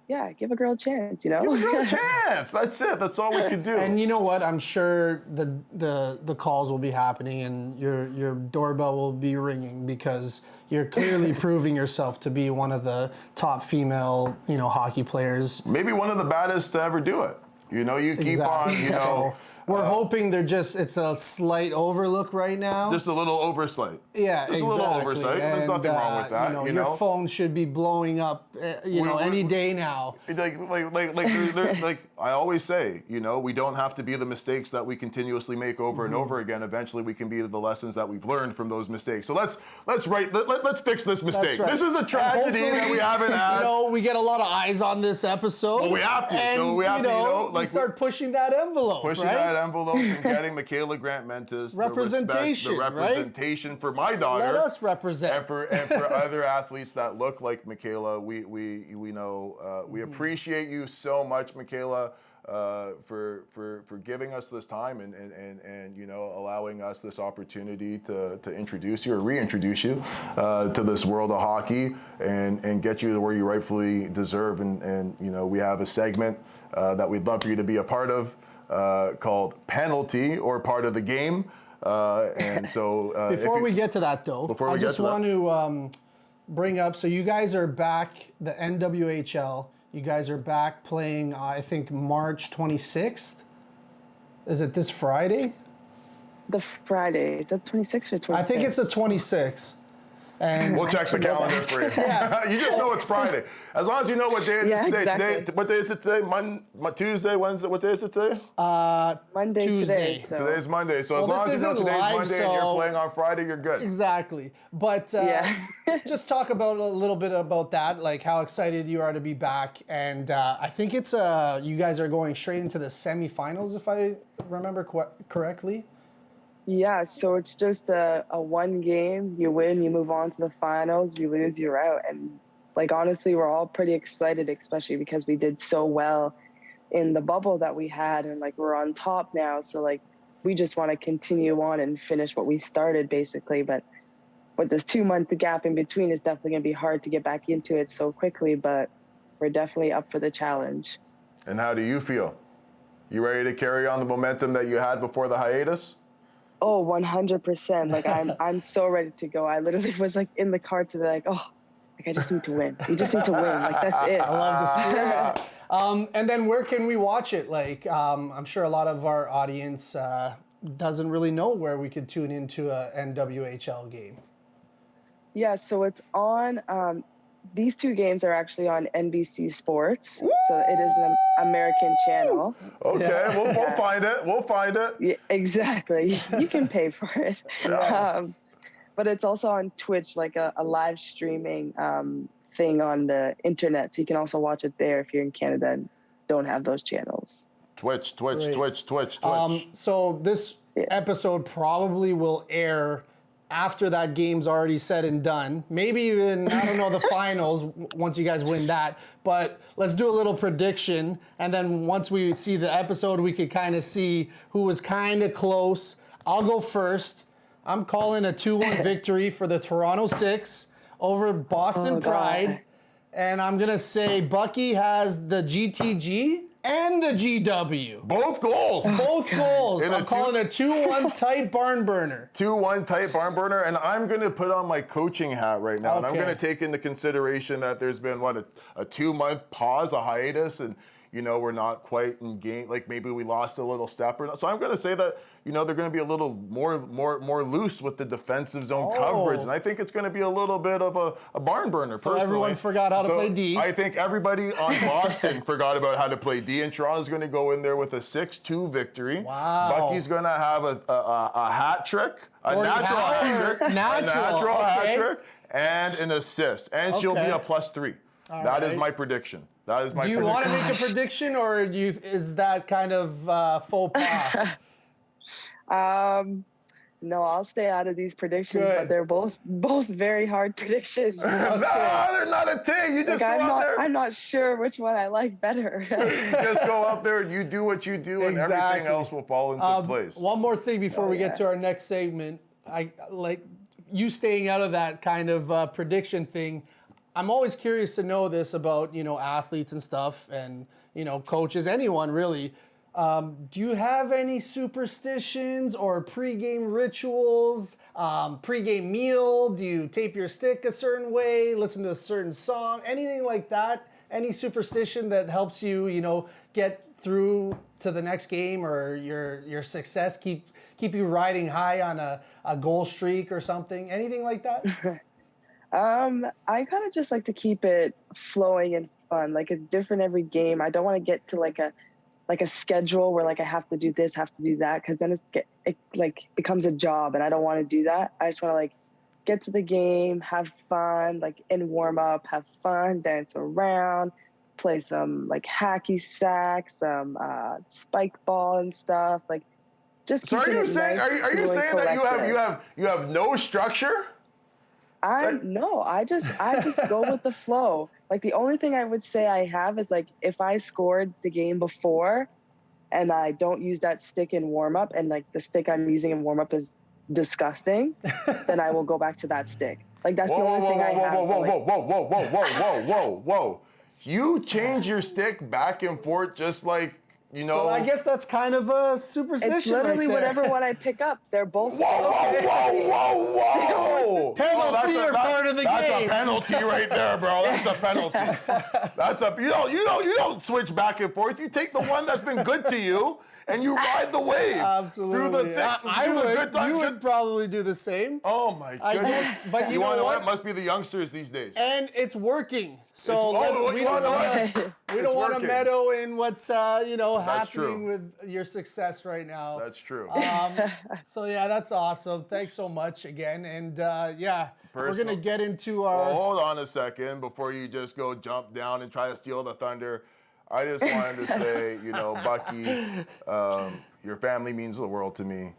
[SPEAKER 5] yeah, give a girl a chance, you know?
[SPEAKER 2] Give a girl a chance. That's it. That's all we can do.
[SPEAKER 4] And you know what? I'm sure the calls will be happening and your doorbell will be ringing because you're clearly proving yourself to be one of the top female, you know, hockey players.
[SPEAKER 2] Maybe one of the baddest to ever do it. You know, you keep on, you know.
[SPEAKER 4] We're hoping it's a slight overlook right now.
[SPEAKER 3] Just a little oversight.
[SPEAKER 4] Yeah,
[SPEAKER 3] just a little oversight. There's nothing wrong with that.
[SPEAKER 4] Your phone should be blowing up, any day now.
[SPEAKER 3] Like I always say, we don't have to be the mistakes that we continuously make over and over again. Eventually, we can be the lessons that we've learned from those mistakes. So let's fix this mistake.
[SPEAKER 4] Right.
[SPEAKER 3] This is a tragedy that we haven't had.
[SPEAKER 4] We get a lot of eyes on this episode.
[SPEAKER 3] Well, we have to.
[SPEAKER 4] And,
[SPEAKER 3] so we have to.
[SPEAKER 4] We start pushing that envothe,
[SPEAKER 3] pushing
[SPEAKER 4] right?
[SPEAKER 3] that envelope and getting Mikyla Grant-Mentis
[SPEAKER 4] representation,
[SPEAKER 3] the representation for my daughter.
[SPEAKER 4] Let us represent.
[SPEAKER 3] And for other athletes that look like Mikyla, we appreciate you so much, Mikyla, for giving us this time and allowing us this opportunity to introduce you or reintroduce you to this world of hockey and get you to where you rightfully deserve. And we have a segment that we'd love for you to be a part of. Called Penalty or Part of the Game. And so
[SPEAKER 4] before we get to that though, I just want to bring up, so you guys are back, the NWHL, you guys are back playing, I think March 26th. Is it this Friday?
[SPEAKER 5] The Friday, is that 26th or 27th?
[SPEAKER 4] I think it's the 26th. And
[SPEAKER 3] we'll check the calendar for you.
[SPEAKER 4] Yeah.
[SPEAKER 3] You just know it's Friday. As long as you know what day it is today.
[SPEAKER 5] Exactly.
[SPEAKER 3] Today. What day is it today? Tuesday, Wednesday. What day is it today?
[SPEAKER 5] Monday
[SPEAKER 4] Tuesday.
[SPEAKER 5] today. So.
[SPEAKER 3] Today's Monday. So as long as you know today's Monday and you're playing on Friday, you're good.
[SPEAKER 4] Exactly. But just talk about a little bit about that, like how excited you are to be back. And I think it's you guys are going straight into the semifinals, if I remember correctly.
[SPEAKER 5] Yeah, so it's just a one game. You win, you move on to the finals. You lose, you're out. And honestly, we're all pretty excited, especially because we did so well in the bubble that we had, and we're on top now. So we just want to continue on and finish what we started, basically. But with this 2-month gap in between, it's definitely going to be hard to get back into it so quickly. But we're definitely up for the challenge.
[SPEAKER 3] And how do you feel? You ready to carry on the momentum that you had before the hiatus?
[SPEAKER 5] Oh, 100%. I'm so ready to go. I literally was in the car today, I just need to win. We just need to win. That's it.
[SPEAKER 4] I love the spirit. And then where can we watch it? I'm sure a lot of our audience doesn't really know where we could tune into a NWHL game.
[SPEAKER 5] Yeah, so it's on. These two games are actually on NBC Sports, so it is an American channel.
[SPEAKER 3] Okay,
[SPEAKER 5] Yeah.
[SPEAKER 3] we'll find it. We'll find it.
[SPEAKER 5] Yeah, exactly. You can pay for it.
[SPEAKER 3] Yeah.
[SPEAKER 5] But it's also on Twitch, a live streaming thing on the internet. So you can also watch it there if you're in Canada and don't have those channels.
[SPEAKER 3] Twitch.
[SPEAKER 4] So this episode probably will air after that game's already said and done. Maybe even, I don't know, the finals, once you guys win that. But let's do a little prediction. And then once we see the episode, we could kind of see who was kind of close. I'll go first. I'm calling a 2-1 victory for the Toronto Six over Boston Pride. And I'm going to say Buckey has the GTG and the GW.
[SPEAKER 3] Both goals.
[SPEAKER 4] Both goals. I'm calling a 2-1 tight barn burner.
[SPEAKER 3] 2-1 tight barn burner. And I'm going to put on my coaching hat right now.
[SPEAKER 4] Okay.
[SPEAKER 3] And I'm going to take into consideration that there's been, a 2-month pause, a hiatus, and we're not quite in game. Maybe we lost a little step. So I'm going to say that, they're going to be a little more loose with the defensive zone coverage. And I think it's going to be a little bit of a barn burner,
[SPEAKER 4] so
[SPEAKER 3] personally.
[SPEAKER 4] Everyone forgot how to play D.
[SPEAKER 3] I think everybody on Boston forgot about how to play D. And Toronto's going to go in there with a 6-2 victory.
[SPEAKER 4] Wow.
[SPEAKER 3] Bucky's going to have a hat trick, a natural hat trick, and an assist. And she'll be a +3. That is my prediction.
[SPEAKER 4] Do you want to make a prediction, or is that kind of faux pas?
[SPEAKER 5] No, I'll stay out of these predictions, but they're both very hard predictions.
[SPEAKER 3] No, they're not a thing. You just go out there.
[SPEAKER 5] I'm not sure which one I like better.
[SPEAKER 3] You just go out there and you do what you do, and everything else will fall into place.
[SPEAKER 4] One more thing before we get to our next segment. I like you staying out of that kind of prediction thing. I'm always curious to know this about, athletes and stuff and, coaches, anyone really. Do you have any superstitions or pregame rituals, pregame meal? Do you tape your stick a certain way, listen to a certain song, anything like that? Any superstition that helps you, get through to the next game, or your success keep you riding high on a goal streak or something? Anything like that?
[SPEAKER 5] I kind of just like to keep it flowing and fun. Like, it's different every game. I don't want to get to like a schedule where like I have to do this, have to do that, because then it like becomes a job, and I don't want to do that. I just want to like get to the game, have fun, like in warm up, have fun, dance around, play some like hacky sack, some spike ball and stuff. Like, just.
[SPEAKER 3] So are you saying that you have no structure?
[SPEAKER 5] No, I just go with the flow. Like, the only thing I would say I have is like, if I scored the game before and I don't use that stick in warm up, and like the stick I'm using in warm up is disgusting, then I will go back to that stick. Like, that's the only thing I have.
[SPEAKER 3] Whoa. You change your stick back and forth just like, you know.
[SPEAKER 4] So I guess that's kind of a superstition.
[SPEAKER 5] It's literally
[SPEAKER 4] right there.
[SPEAKER 5] whatever one I pick up. They're both.
[SPEAKER 3] Whoa.
[SPEAKER 4] Penalty or part of the game?
[SPEAKER 3] That's a penalty right there, bro. That's a penalty. You don't switch back and forth. You take the one that's been good to you, and you ride the wave.
[SPEAKER 4] Absolutely.
[SPEAKER 3] Through the thick,
[SPEAKER 4] You would probably do the same.
[SPEAKER 3] Oh my goodness.
[SPEAKER 4] I guess, but you know what?
[SPEAKER 3] It must be the youngsters these days.
[SPEAKER 4] And it's working. So we don't want to meddle in what's happening with your success right now.
[SPEAKER 3] That's true.
[SPEAKER 4] So yeah, that's awesome. Thanks so much again. And we're gonna get into our.
[SPEAKER 3] Well, hold on a second before you just go jump down and try to steal the thunder. I just wanted to say, Bucky, your family means the world to me.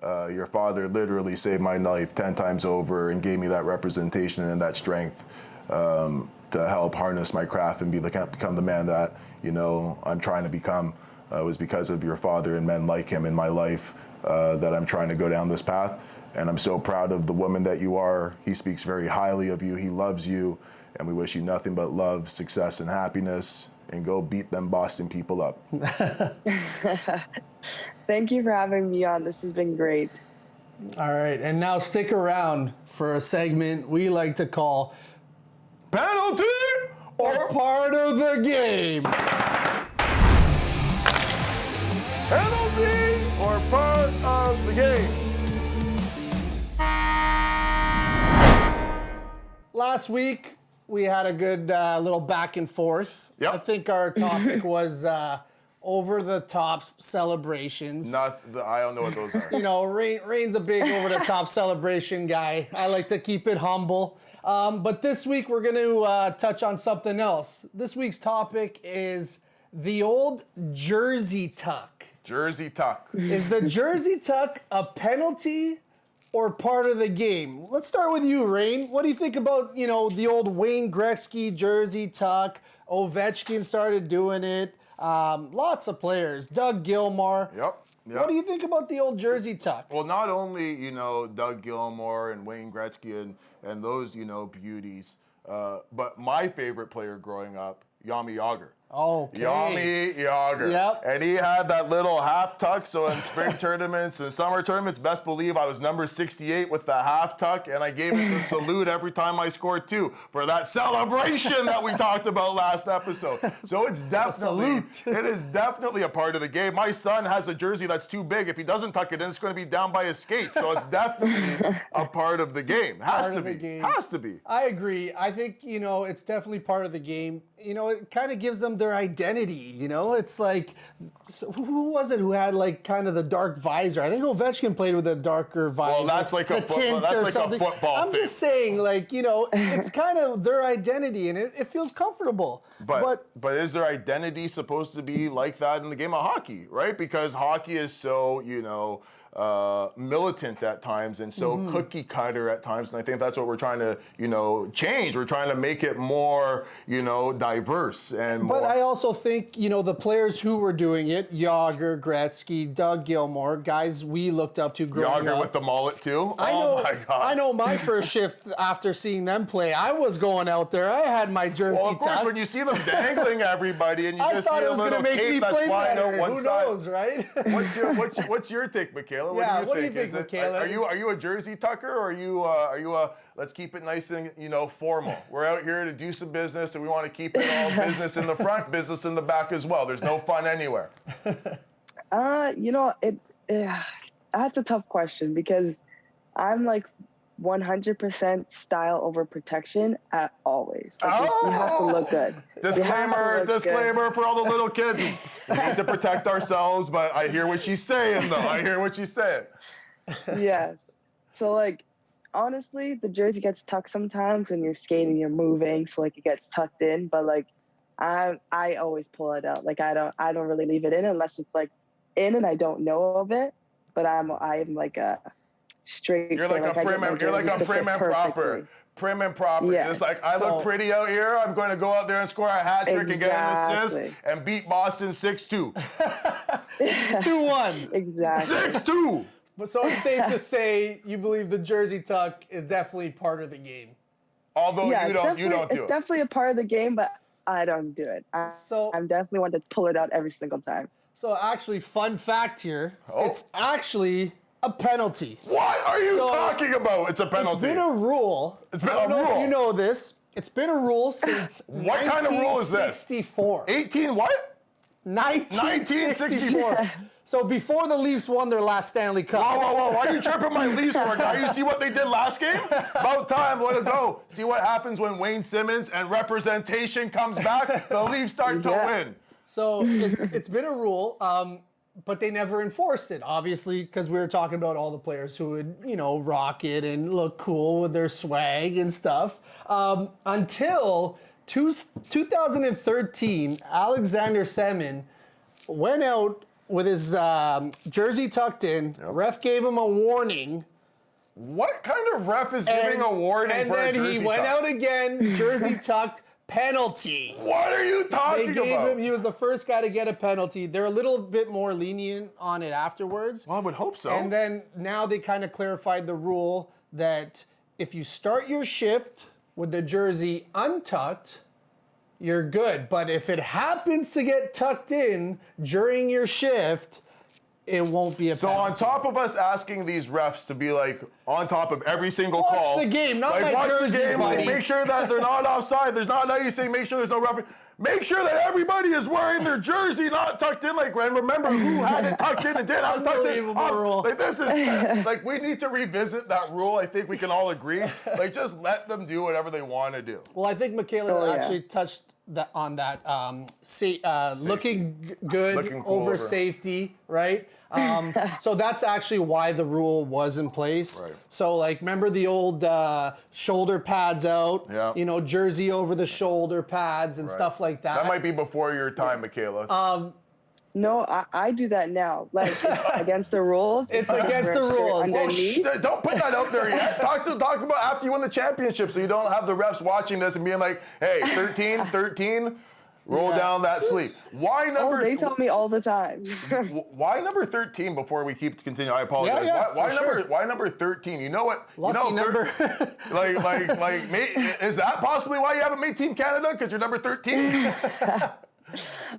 [SPEAKER 3] Your father literally saved my life 10 times over and gave me that representation and that strength to help harness my craft and become the man that, I'm trying to become. It was because of your father and men like him in my life that I'm trying to go down this path. And I'm so proud of the woman that you are. He speaks very highly of you. He loves you. And we wish you nothing but love, success, and happiness. And go beat them Boston people up.
[SPEAKER 5] Thank you for having me on. This has been great.
[SPEAKER 4] All right, and now stick around for a segment we like to call
[SPEAKER 3] Penalty
[SPEAKER 4] or Part of the Game.
[SPEAKER 3] Penalty or part of the game.
[SPEAKER 4] Last week, we had a good little back and forth.
[SPEAKER 3] Yep.
[SPEAKER 4] I think our topic was over-the-top celebrations.
[SPEAKER 3] I don't know what those are.
[SPEAKER 4] Rain's a big over-the-top celebration guy. I like to keep it humble. But this week, we're going to touch on something else. This week's topic is the old jersey tuck.
[SPEAKER 3] Jersey tuck.
[SPEAKER 4] Is the jersey tuck a penalty or part of the game? Let's start with you, Rain. What do you think about, the old Wayne Gretzky jersey tuck? Ovechkin started doing it. Lots of players. Doug Gilmour.
[SPEAKER 3] Yep.
[SPEAKER 4] What do you think about the old jersey tuck?
[SPEAKER 3] Well, not only, Doug Gilmour and Wayne Gretzky and those, beauties, but my favorite player growing up, Jaromir Jagr.
[SPEAKER 4] Okay.
[SPEAKER 3] Jaromir Jagr.
[SPEAKER 4] Yep.
[SPEAKER 3] And he had that little half tuck, so in spring tournaments and summer tournaments, best believe I was number 68 with the half tuck, and I gave it the salute every time I scored two for that celebration that we talked about last episode. So it is definitely a part of the game. My son has a jersey that's too big. If he doesn't tuck it in, it's going to be down by his skates. So it's definitely a part of the game. Has to be.
[SPEAKER 4] I agree. I think, it's definitely part of the game. It kind of gives them their identity, It's like, so who was it who had like kind of the dark visor? I think Ovechkin played with a darker visor.
[SPEAKER 3] Well, that's like a football
[SPEAKER 4] I'm just saying, it's kind of their identity, and it feels comfortable.
[SPEAKER 3] But is their identity supposed to be like that in the game of hockey, right? Because hockey is so, militant at times and so cookie cutter at times, and I think that's what we're trying to, change. We're trying to make it more, diverse and more.
[SPEAKER 4] But I also think, the players who were doing it, Jagr, Gretzky, Doug Gilmour, guys we looked up to growing up.
[SPEAKER 3] Jagr with the mullet too?
[SPEAKER 4] My God. I know my first shift after seeing them play, I was going out there. I had my jersey
[SPEAKER 3] Well, of course,
[SPEAKER 4] tucked.
[SPEAKER 3] when you see them dangling everybody and you
[SPEAKER 4] I
[SPEAKER 3] just
[SPEAKER 4] thought
[SPEAKER 3] see
[SPEAKER 4] it
[SPEAKER 3] a
[SPEAKER 4] was going
[SPEAKER 3] little
[SPEAKER 4] to make
[SPEAKER 3] cape
[SPEAKER 4] me
[SPEAKER 3] that's
[SPEAKER 4] play
[SPEAKER 3] flying
[SPEAKER 4] better.
[SPEAKER 3] out one
[SPEAKER 4] Who
[SPEAKER 3] side.
[SPEAKER 4] knows, right?
[SPEAKER 3] What's your take, Mikyla?
[SPEAKER 4] Yeah, what do you think,
[SPEAKER 3] Is it,
[SPEAKER 4] Mikyla?
[SPEAKER 3] are you a jersey tucker or are you let's keep it nice and, formal. We're out here to do some business, and we want to keep it all business in the front, business in the back as well. There's no fun anywhere.
[SPEAKER 5] That's a tough question because I'm like 100% style over protection at always. Like you have to look good.
[SPEAKER 3] Disclaimer for all the little kids. We need to protect ourselves, but I hear what she's saying, though. I hear what she's saying.
[SPEAKER 5] Yes. So, like, honestly, the jersey gets tucked sometimes when you're skating, you're moving, so, like, it gets tucked in. But, like, I always pull it out. Like, I don't really leave it in unless it's, like, in and I don't know of it. But I'm like a straight.
[SPEAKER 3] You're like a prim and proper. Prim and proper.
[SPEAKER 5] Yes.
[SPEAKER 3] It's like, I look pretty out here. I'm going to go out there and score a hat trick and get an assist and beat Boston 6-2.
[SPEAKER 4] 2-1.
[SPEAKER 5] Exactly.
[SPEAKER 3] 6-2.
[SPEAKER 4] But so it's safe to say you believe the jersey tuck is definitely part of the game.
[SPEAKER 3] Although you don't do it.
[SPEAKER 5] It's definitely a part of the game, but I don't do it. I'm definitely one to pull it out every single time.
[SPEAKER 4] So actually, fun fact here, it's actually a penalty.
[SPEAKER 3] What are you talking about? It's a penalty.
[SPEAKER 4] It's been a rule.
[SPEAKER 3] It's been
[SPEAKER 4] I don't
[SPEAKER 3] a
[SPEAKER 4] know
[SPEAKER 3] rule.
[SPEAKER 4] if you know this. It's been a rule since
[SPEAKER 3] What kind of rule is this?
[SPEAKER 4] 1964.
[SPEAKER 3] 18 what?
[SPEAKER 4] 1964. So before the Leafs won their last Stanley Cup.
[SPEAKER 3] Whoa. Why are you tripping my Leafs for, guy? You see what they did last game? About time. Let it go. See what happens when Wayne Simmons and representation comes back? The Leafs start to win.
[SPEAKER 4] So it's been a rule, but they never enforced it, obviously, because we were talking about all the players who would, rock it and look cool with their swag and stuff. Until 2013, Alexander Semin went out with his jersey tucked in. Yep. Ref gave him a warning.
[SPEAKER 3] What kind of ref is giving a warning for a jersey tuck? And then
[SPEAKER 4] he went out again, jersey tucked, penalty.
[SPEAKER 3] What are you talking about?
[SPEAKER 4] He was the first guy to get a penalty. They're a little bit more lenient on it afterwards.
[SPEAKER 3] Well, I would hope so.
[SPEAKER 4] And then now they kind of clarified the rule that if you start your shift with the jersey untucked, you're good. But if it happens to get tucked in during your shift, it won't be a penalty.
[SPEAKER 3] So on top of us asking these refs to be like on top of every single call.
[SPEAKER 4] Watch the game, not like my jersey,
[SPEAKER 3] the game,
[SPEAKER 4] buddy.
[SPEAKER 3] Make sure that they're not offside. There's not, now you say make sure there's no referee. Make sure that everybody is wearing their jersey not tucked in. Like, and remember who had it tucked in and did have it tucked in. Like, this is, like, we need to revisit that rule. I think we can all agree. Like, just let them do whatever they want to do.
[SPEAKER 4] Well, I think Mikyla actually touched on that. Looking good,
[SPEAKER 3] looking cool
[SPEAKER 4] over safety, right? So that's actually why the rule was in place.
[SPEAKER 3] Right.
[SPEAKER 4] So, like, remember the old shoulder pads out?
[SPEAKER 3] Yeah.
[SPEAKER 4] Jersey over the shoulder pads and stuff like that.
[SPEAKER 3] That might be before your time, Mikyla.
[SPEAKER 5] No, I do that now. Like, it's against the rules.
[SPEAKER 4] It's against the rules.
[SPEAKER 3] Don't put that out there yet. Talk about after you win the championship so you don't have the refs watching this and being like, hey, 13, roll down that sleeve. Why number?
[SPEAKER 5] They tell me all the time.
[SPEAKER 3] Why number 13? Before we keep continue, I apologize. Why number 13? You know what?
[SPEAKER 4] Lucky number.
[SPEAKER 3] Is that possibly why you haven't made Team Canada? Because you're number 13?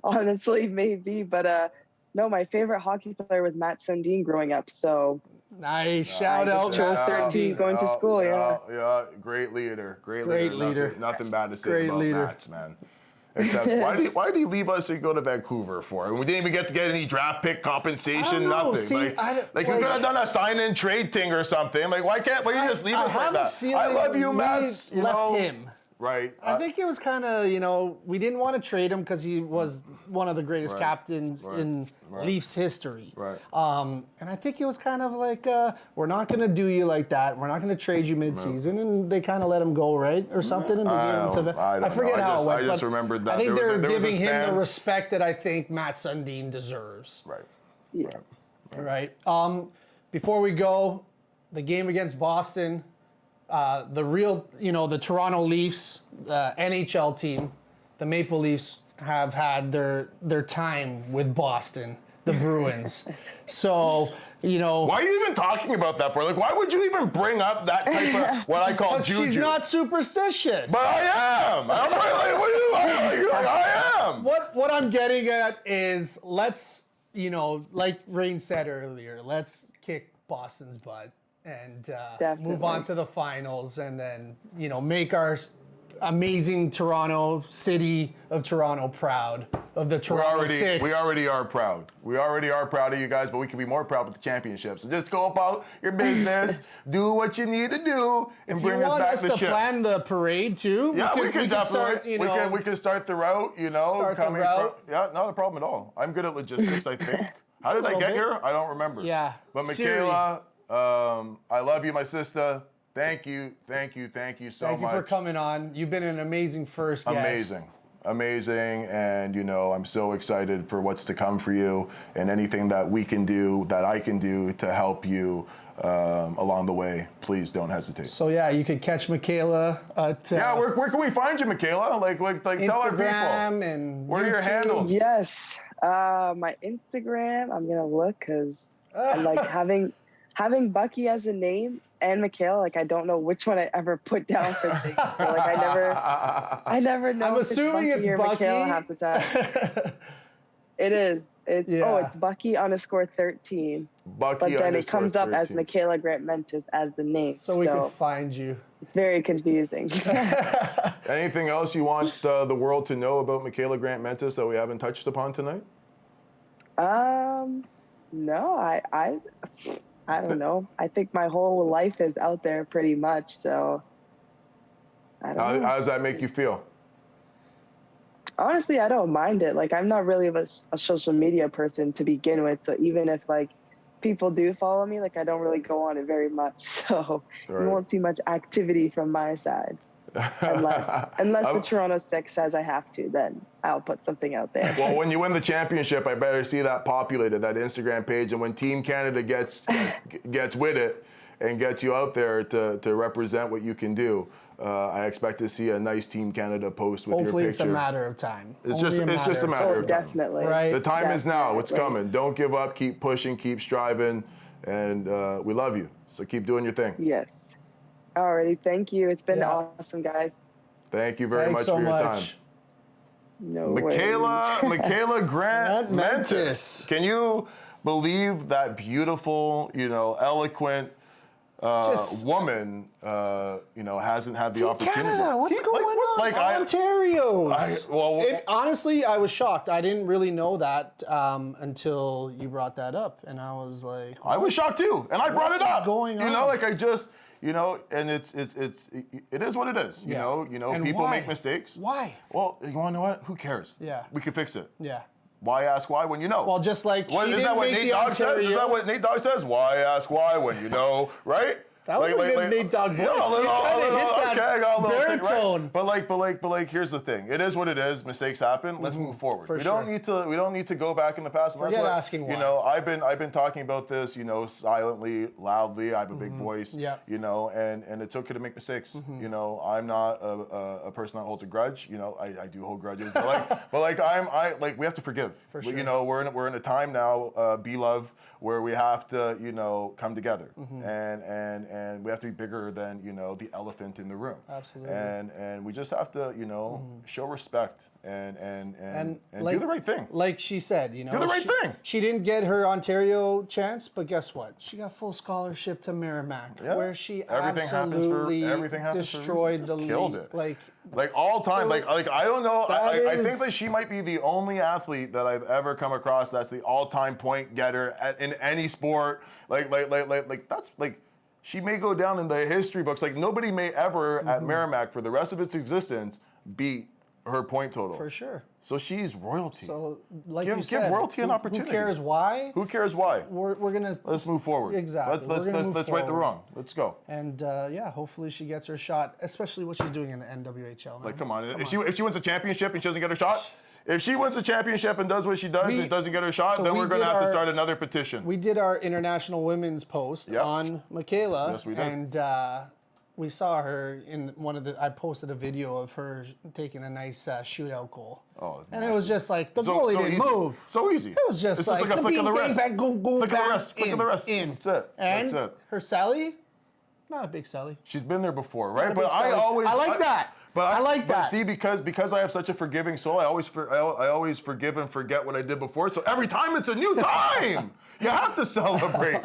[SPEAKER 5] Honestly, maybe, but no. My favorite hockey player was Matt Sundin growing up. So
[SPEAKER 4] nice shout out.
[SPEAKER 5] Chose 13 going to school.
[SPEAKER 3] Yeah, great leader. Great leader. Nothing bad to say about Mats, man. Except, why did he leave us and go to Vancouver for? And we didn't even get any draft pick compensation, nothing.
[SPEAKER 4] See,
[SPEAKER 3] we could have done a sign and trade thing or something. Like, why can't you just leave us like that? I love you, Mats.
[SPEAKER 4] Left him.
[SPEAKER 3] Right.
[SPEAKER 4] I think it was kind of, we didn't want to trade him because he was one of the greatest captains in Leafs history.
[SPEAKER 3] Right.
[SPEAKER 4] And I think it was kind of like, we're not going to do you like that. We're not going to trade you midseason. And they kind of let him go, right? Or something. And I forget how it went.
[SPEAKER 3] I just remembered that.
[SPEAKER 4] I think they're giving him the respect that I think Matt Sundin deserves.
[SPEAKER 3] Right.
[SPEAKER 5] Yeah.
[SPEAKER 4] Right. Before we go, the game against Boston, the Toronto Leafs, NHL team, the Maple Leafs have had their time with Boston, the Bruins. So,
[SPEAKER 3] why are you even talking about that for? Like, why would you even bring up that type of what I call juju?
[SPEAKER 4] She's not superstitious.
[SPEAKER 3] But I am. I'm like, what are you like? I am.
[SPEAKER 4] What I'm getting at is let's, like Rain said earlier, let's kick Boston's butt. and
[SPEAKER 5] Definitely.
[SPEAKER 4] move on to the finals, and then make our amazing Toronto city of Toronto proud of the Toronto Six.
[SPEAKER 3] We already are proud. We already are proud of you guys, but we can be more proud with the championship. So just go about your business, do what you need to do, and bring us back the ship.
[SPEAKER 4] If you want us to plan the parade too,
[SPEAKER 3] Yeah, we can
[SPEAKER 4] start.
[SPEAKER 3] we can start the route.
[SPEAKER 4] Start the route.
[SPEAKER 3] Yeah, not a problem at all. I'm good at logistics. I think. How did I get here? I don't remember.
[SPEAKER 4] Yeah.
[SPEAKER 3] But Mikyla, I love you, my sister. Thank you so much.
[SPEAKER 4] Thank you for coming on. You've been an amazing first guest.
[SPEAKER 3] Amazing, and I'm so excited for what's to come for you, and anything that we can do, that I can do to help you along the way. Please don't hesitate.
[SPEAKER 4] So you could catch Mikyla at
[SPEAKER 3] where can we find you, Mikyla? Like tell our people.
[SPEAKER 4] Instagram and
[SPEAKER 3] what are your handles?
[SPEAKER 5] Yes, my Instagram. I'm gonna look because I like having Buckey as a name. And Mikyla, like I don't know which one I ever put down for things. So like I never know.
[SPEAKER 4] I'm assuming it's Buckey.
[SPEAKER 5] Mikyla half the time. It is. It's it's Buckey_13.
[SPEAKER 3] Buckey.
[SPEAKER 5] But then it comes
[SPEAKER 3] 13.
[SPEAKER 5] up as Mikyla Grant-Mentis as the name.
[SPEAKER 4] So we can find you.
[SPEAKER 5] It's very confusing.
[SPEAKER 3] Anything else you want the world to know about Mikyla Grant-Mentis that we haven't touched upon tonight?
[SPEAKER 5] No, I don't know. I think my whole life is out there pretty much, so I don't know.
[SPEAKER 3] How does that make you feel?
[SPEAKER 5] Honestly, I don't mind it. Like, I'm not really a social media person to begin with, so even if, like, people do follow me, like, I don't really go on it very much, so you won't see much activity from my side. Unless the Toronto Six says I have to, then I'll put something out there.
[SPEAKER 3] Well, when you win the championship, I better see that populated, that Instagram page. And when Team Canada gets with it and gets you out there to represent what you can do, I expect to see a nice Team Canada post with
[SPEAKER 4] Hopefully
[SPEAKER 3] your picture.
[SPEAKER 4] it's a matter of time.
[SPEAKER 3] It's just a matter of time.
[SPEAKER 5] Definitely.
[SPEAKER 4] Right.
[SPEAKER 3] The time is now. It's coming. Don't give up. Keep pushing. Keep striving. And we love you. So keep doing your thing.
[SPEAKER 5] Yes. Alrighty, thank you. It's been awesome, guys.
[SPEAKER 3] Thank you very much for your time.
[SPEAKER 5] No
[SPEAKER 3] Mikyla Grant-Mentis. Can you believe that beautiful, eloquent woman, hasn't had the opportunity?
[SPEAKER 4] Canada, what's going on? Ontario. Honestly, I was shocked. I didn't really know that until you brought that up, and I was like,
[SPEAKER 3] I was shocked too, and I brought it up.
[SPEAKER 4] What's going on?
[SPEAKER 3] And it is what it is.
[SPEAKER 4] And
[SPEAKER 3] people
[SPEAKER 4] why?
[SPEAKER 3] make mistakes.
[SPEAKER 4] Why?
[SPEAKER 3] Well, you want to know what? Who cares?
[SPEAKER 4] Yeah.
[SPEAKER 3] We can fix it.
[SPEAKER 4] Yeah.
[SPEAKER 3] Why ask why when you know?
[SPEAKER 4] Well, just like
[SPEAKER 3] Isn't that what Nate Dogg says? Is that what Nate Dogg says? Why ask why when you know, right?
[SPEAKER 4] That was a good Nate Dogg voice. You kind of hit that baritone.
[SPEAKER 3] Right? But here's the thing. It is what it is. Mistakes happen. Let's move forward. We don't need to go back in the past.
[SPEAKER 4] Forget asking why.
[SPEAKER 3] I've been talking about this, silently, loudly. I have a big voice.
[SPEAKER 4] Yeah.
[SPEAKER 3] And it's okay to make mistakes. I'm not a person that holds a grudge. I do hold grudges. But we have to forgive.
[SPEAKER 4] For sure.
[SPEAKER 3] We're in a time now, be love, where we have to, come together. And we have to be bigger than, the elephant in the room.
[SPEAKER 4] Absolutely.
[SPEAKER 3] And we just have to, show respect and do the right thing.
[SPEAKER 4] Like she said,
[SPEAKER 3] do the right thing.
[SPEAKER 4] She didn't get her Ontario chance, but guess what? She got full scholarship to Merrimack, where she absolutely destroyed the league.
[SPEAKER 3] Killed it. Like all time. Like I don't know. I think that she might be the only athlete that I've ever come across that's the all-time point getter in any sport. She may go down in the history books. Like nobody may ever at Merrimack for the rest of its existence beat her point total.
[SPEAKER 4] For sure.
[SPEAKER 3] So she's royalty.
[SPEAKER 4] So like
[SPEAKER 3] give royalty an opportunity.
[SPEAKER 4] Who cares why?
[SPEAKER 3] Who cares why?
[SPEAKER 4] We're gonna
[SPEAKER 3] let's move forward.
[SPEAKER 4] Exactly.
[SPEAKER 3] Let's right the wrong. Let's go.
[SPEAKER 4] And hopefully she gets her shot, especially what she's doing in the NWHL. Man.
[SPEAKER 3] Like come on. If she wins a championship and she doesn't get her shot, if she wins a championship and does what she does and doesn't get her shot, then we're gonna have to start another petition.
[SPEAKER 4] We did our International Women's Post on Mikyla.
[SPEAKER 3] Yes, we did.
[SPEAKER 4] And we saw her in one of the. I posted a video of her taking a nice shootout goal.
[SPEAKER 3] Oh,
[SPEAKER 4] and it was just like the goalie didn't move.
[SPEAKER 3] So easy.
[SPEAKER 4] It was just
[SPEAKER 3] it's
[SPEAKER 4] like
[SPEAKER 3] a flick of the wrist.
[SPEAKER 4] Back, go
[SPEAKER 3] flick
[SPEAKER 4] back,
[SPEAKER 3] of the wrist. Flick of the wrist.
[SPEAKER 4] In.
[SPEAKER 3] That's it.
[SPEAKER 4] And
[SPEAKER 3] That's it.
[SPEAKER 4] her Sally, not a big Sally.
[SPEAKER 3] She's been there before, right?
[SPEAKER 4] But I like that.
[SPEAKER 3] But
[SPEAKER 4] I like that.
[SPEAKER 3] See, because I have such a forgiving soul, I always forgive and forget what I did before. So every time it's a new time.
[SPEAKER 2] You have to celebrate.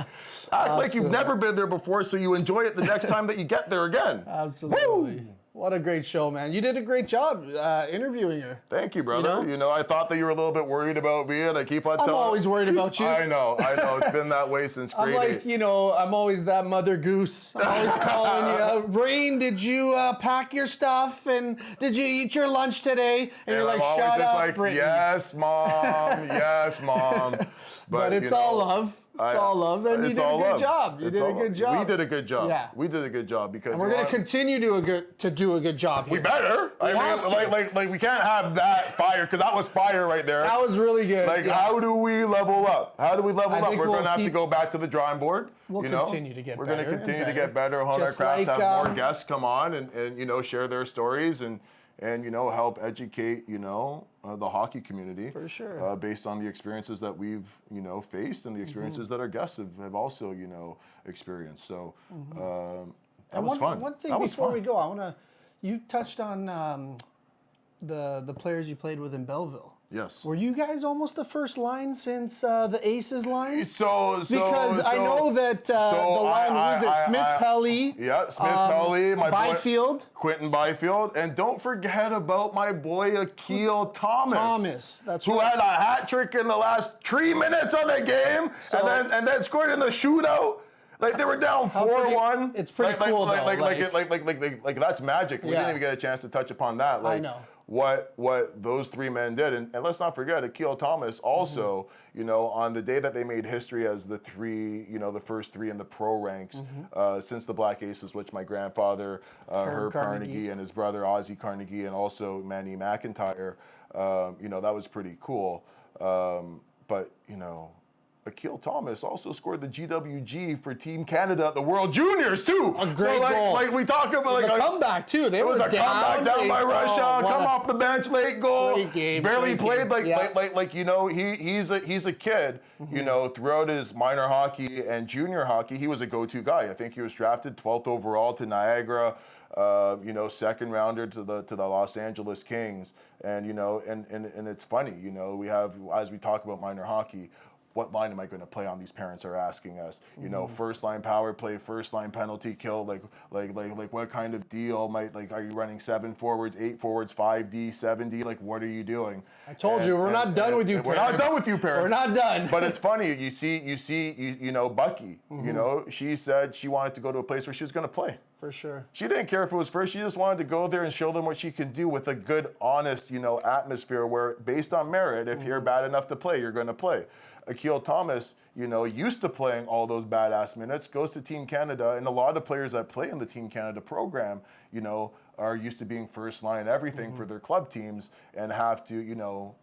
[SPEAKER 2] Act like you've never been there before, so you enjoy it the next time that you get there again.
[SPEAKER 4] Absolutely.
[SPEAKER 2] Woo!
[SPEAKER 4] What a great show, man. You did a great job interviewing her.
[SPEAKER 2] Thank you, brother. You know, I thought that you were a little bit worried about me, and I keep on telling.
[SPEAKER 4] I'm always worried about you.
[SPEAKER 2] I know. It's been that way since grade
[SPEAKER 4] I'm like,
[SPEAKER 2] 8.
[SPEAKER 4] I'm always that mother goose. I'm always calling you. Rain, did you pack your stuff? And did you eat your lunch today? And you're like,
[SPEAKER 2] I'm
[SPEAKER 4] shut
[SPEAKER 2] always just
[SPEAKER 4] up,
[SPEAKER 2] like,
[SPEAKER 4] Brittany.
[SPEAKER 2] yes, mom. Yes, mom.
[SPEAKER 4] But it's all love. It's all love, and you did a good job. You did a good job.
[SPEAKER 2] We did a good job.
[SPEAKER 4] Yeah.
[SPEAKER 2] We did a good job because
[SPEAKER 4] And we're going to continue to do a good job here.
[SPEAKER 2] We better.
[SPEAKER 4] We have to.
[SPEAKER 2] Like we can't have that fire because that was fire right there.
[SPEAKER 4] That was really good.
[SPEAKER 2] Like, how do we level up? How do we level up? We're going to have to go back to the drawing board.
[SPEAKER 4] We'll continue to get better.
[SPEAKER 2] We're going to continue to get better, hone our craft, have more guests come on and share their stories and help educate, the hockey community.
[SPEAKER 4] For sure.
[SPEAKER 2] Based on the experiences that we've, faced and the experiences that our guests have also, experienced. So that was fun.
[SPEAKER 4] One thing before we go, you touched on the players you played with in Belleville.
[SPEAKER 2] Yes.
[SPEAKER 4] Were you guys almost the first line since the Aces line?
[SPEAKER 2] Because
[SPEAKER 4] I know that the line was it Smith Pelly.
[SPEAKER 2] Yeah, Smith Pelly, my
[SPEAKER 4] Byfield.
[SPEAKER 2] boy Quentin Byfield, and don't forget about my boy Akil Thomas.
[SPEAKER 4] That's
[SPEAKER 2] who
[SPEAKER 4] right.
[SPEAKER 2] had a hat trick in the last 3 minutes of the game, and then scored in the shootout. Like they were down 4-1.
[SPEAKER 4] It's pretty cool though.
[SPEAKER 2] Like that's magic. We didn't even get a chance to touch upon that.
[SPEAKER 4] I know.
[SPEAKER 2] What those 3 men did, and let's not forget Akil Thomas also, on the day that they made history as the first 3 in the pro ranks since the Black Aces, which my grandfather Herb Carnegie and his brother Ozzie Carnegie and also Manny McIntyre, that was pretty cool. But Akil Thomas also scored the GWG for Team Canada at the World Juniors too.
[SPEAKER 4] A great goal.
[SPEAKER 2] Like we talk about
[SPEAKER 4] the comeback too. They
[SPEAKER 2] it was
[SPEAKER 4] were
[SPEAKER 2] a comeback down by Russia. Come off the bench, late goal.
[SPEAKER 4] Great game.
[SPEAKER 2] Barely
[SPEAKER 4] great
[SPEAKER 2] played
[SPEAKER 4] game.
[SPEAKER 2] he's a kid. Throughout his minor hockey and junior hockey, he was a go-to guy. I think he was drafted 12th overall to Niagara. Second rounder to the Los Angeles Kings, and it's funny. We have, as we talk about minor hockey, what line am I going to play on? These parents are asking us. First line power play, first line penalty kill. Like what kind of deal are you running 7 forwards, 8 forwards, 5D, 7D? Like what are you doing?
[SPEAKER 4] I told you we're not done with you.
[SPEAKER 2] We're not done with you, parents.
[SPEAKER 4] We're not done.
[SPEAKER 2] But it's funny. You see, Buckey. She said she wanted to go to a place where she was going to play.
[SPEAKER 4] For sure.
[SPEAKER 2] She didn't care if it was first. She just wanted to go there and show them what she can do with a good, honest, atmosphere where, based on merit, if you're bad enough to play, you're going to play. Akil Thomas, used to playing all those badass minutes, goes to Team Canada, and a lot of players that play in the Team Canada program, are used to being first line everything for their club teams and have to,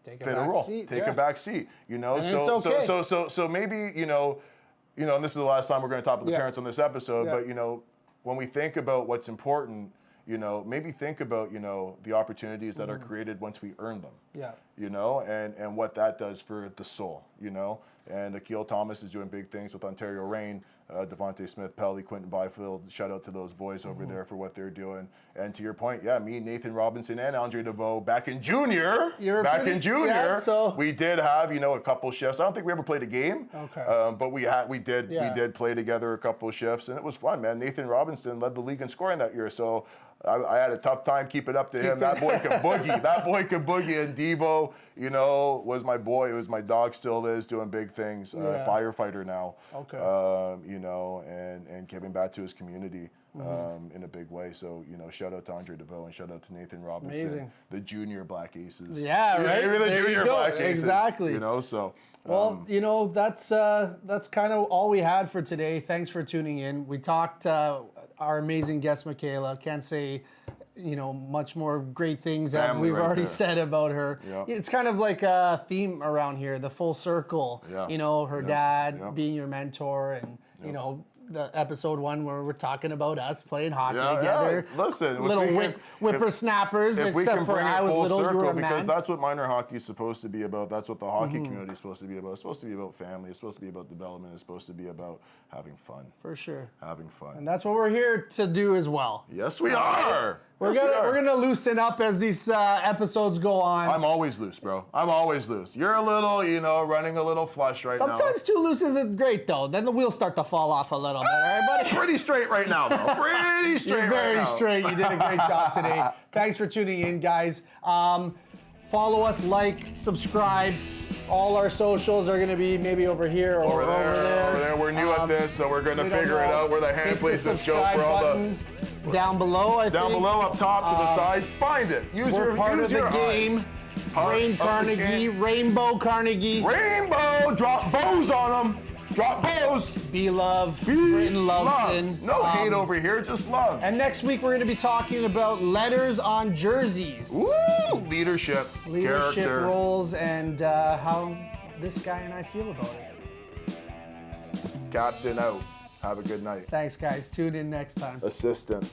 [SPEAKER 4] take
[SPEAKER 2] fit a role, take a back seat,
[SPEAKER 4] And it's okay.
[SPEAKER 2] So maybe, and this is the last time we're going to talk about the parents on this episode, but when we think about what's important, maybe think about, the opportunities that are created once we earn them.
[SPEAKER 4] Yeah.
[SPEAKER 2] And what that does for the soul, And Akil Thomas is doing big things with Ontario Reign, Devontae Smith, Pelly, Quentin Byfield. Shout out to those boys over there for what they're doing. And to your point, me, Nathan Robinson, and Andre DeVoe back in junior.
[SPEAKER 4] So
[SPEAKER 2] we did have, a couple shifts. I don't think we ever played a game.
[SPEAKER 4] Okay.
[SPEAKER 2] But we did play together a couple shifts, and it was fun, man. Nathan Robinson led the league in scoring that year, so I had a tough time keeping up to him. That boy could boogie. That boy could boogie. And Devo, was my boy. It was my dog, still is, doing big things. Firefighter now.
[SPEAKER 4] Okay.
[SPEAKER 2] And giving back to his community in a big way. So, shout out to Andre DeVoe and shout out to Nathan Robinson.
[SPEAKER 4] Amazing.
[SPEAKER 2] The junior Black Aces.
[SPEAKER 4] Yeah, right?
[SPEAKER 2] You're the
[SPEAKER 4] There
[SPEAKER 2] junior
[SPEAKER 4] you go.
[SPEAKER 2] Black Aces.
[SPEAKER 4] Exactly.
[SPEAKER 2] So.
[SPEAKER 4] Well, that's kind of all we had for today. Thanks for tuning in. We talked our amazing guest, Mikyla. Can't say, much more great things that
[SPEAKER 2] Family
[SPEAKER 4] we've
[SPEAKER 2] right
[SPEAKER 4] already
[SPEAKER 2] there.
[SPEAKER 4] said about her.
[SPEAKER 2] Yep.
[SPEAKER 4] It's kind of like a theme around here, the full circle.
[SPEAKER 2] Yeah.
[SPEAKER 4] Her dad being your mentor and, the episode 1 where we're talking about us playing hockey together.
[SPEAKER 2] Yeah. Listen,
[SPEAKER 4] little whippersnappers, except for I was little, you were a man.
[SPEAKER 2] Because that's what minor hockey is supposed to be about. That's what the hockey community is supposed to be about. It's supposed to be about family. It's supposed to be about development. It's supposed to be about having fun.
[SPEAKER 4] For sure.
[SPEAKER 2] Having fun.
[SPEAKER 4] And that's what we're here to do as well.
[SPEAKER 2] Yes, we are.
[SPEAKER 4] We're gonna loosen up as these episodes go on.
[SPEAKER 2] I'm always loose, bro. I'm always loose. You're a little, running a little flush right now.
[SPEAKER 4] Sometimes too loose isn't great though. Then the wheels start to fall off a little bit. All right, buddy?
[SPEAKER 2] Pretty straight right now, though. Pretty straight.
[SPEAKER 4] You're very straight. You did a great job today. Thanks for tuning in, guys. Follow us, like, subscribe. All our socials are going to be maybe over here or over there.
[SPEAKER 2] We're new at this, so we're going to figure it out where the hand places show for all the...
[SPEAKER 4] Down below, I think.
[SPEAKER 2] Down below, up top, to the side. Find it.
[SPEAKER 4] We're part of the game. Rain Carnegie, Rainbow Carnegie.
[SPEAKER 2] Rainbow! Drop bows on them. Drop bows.
[SPEAKER 4] Be love. Britain loves sin.
[SPEAKER 2] No hate over here, just love.
[SPEAKER 4] And next week we're going to be talking about letters on jerseys.
[SPEAKER 2] Woo! Leadership character.
[SPEAKER 4] Roles, and how this guy and I feel about it.
[SPEAKER 2] Captain out. Have a good night.
[SPEAKER 4] Thanks, guys. Tune in next time.
[SPEAKER 2] Assistant.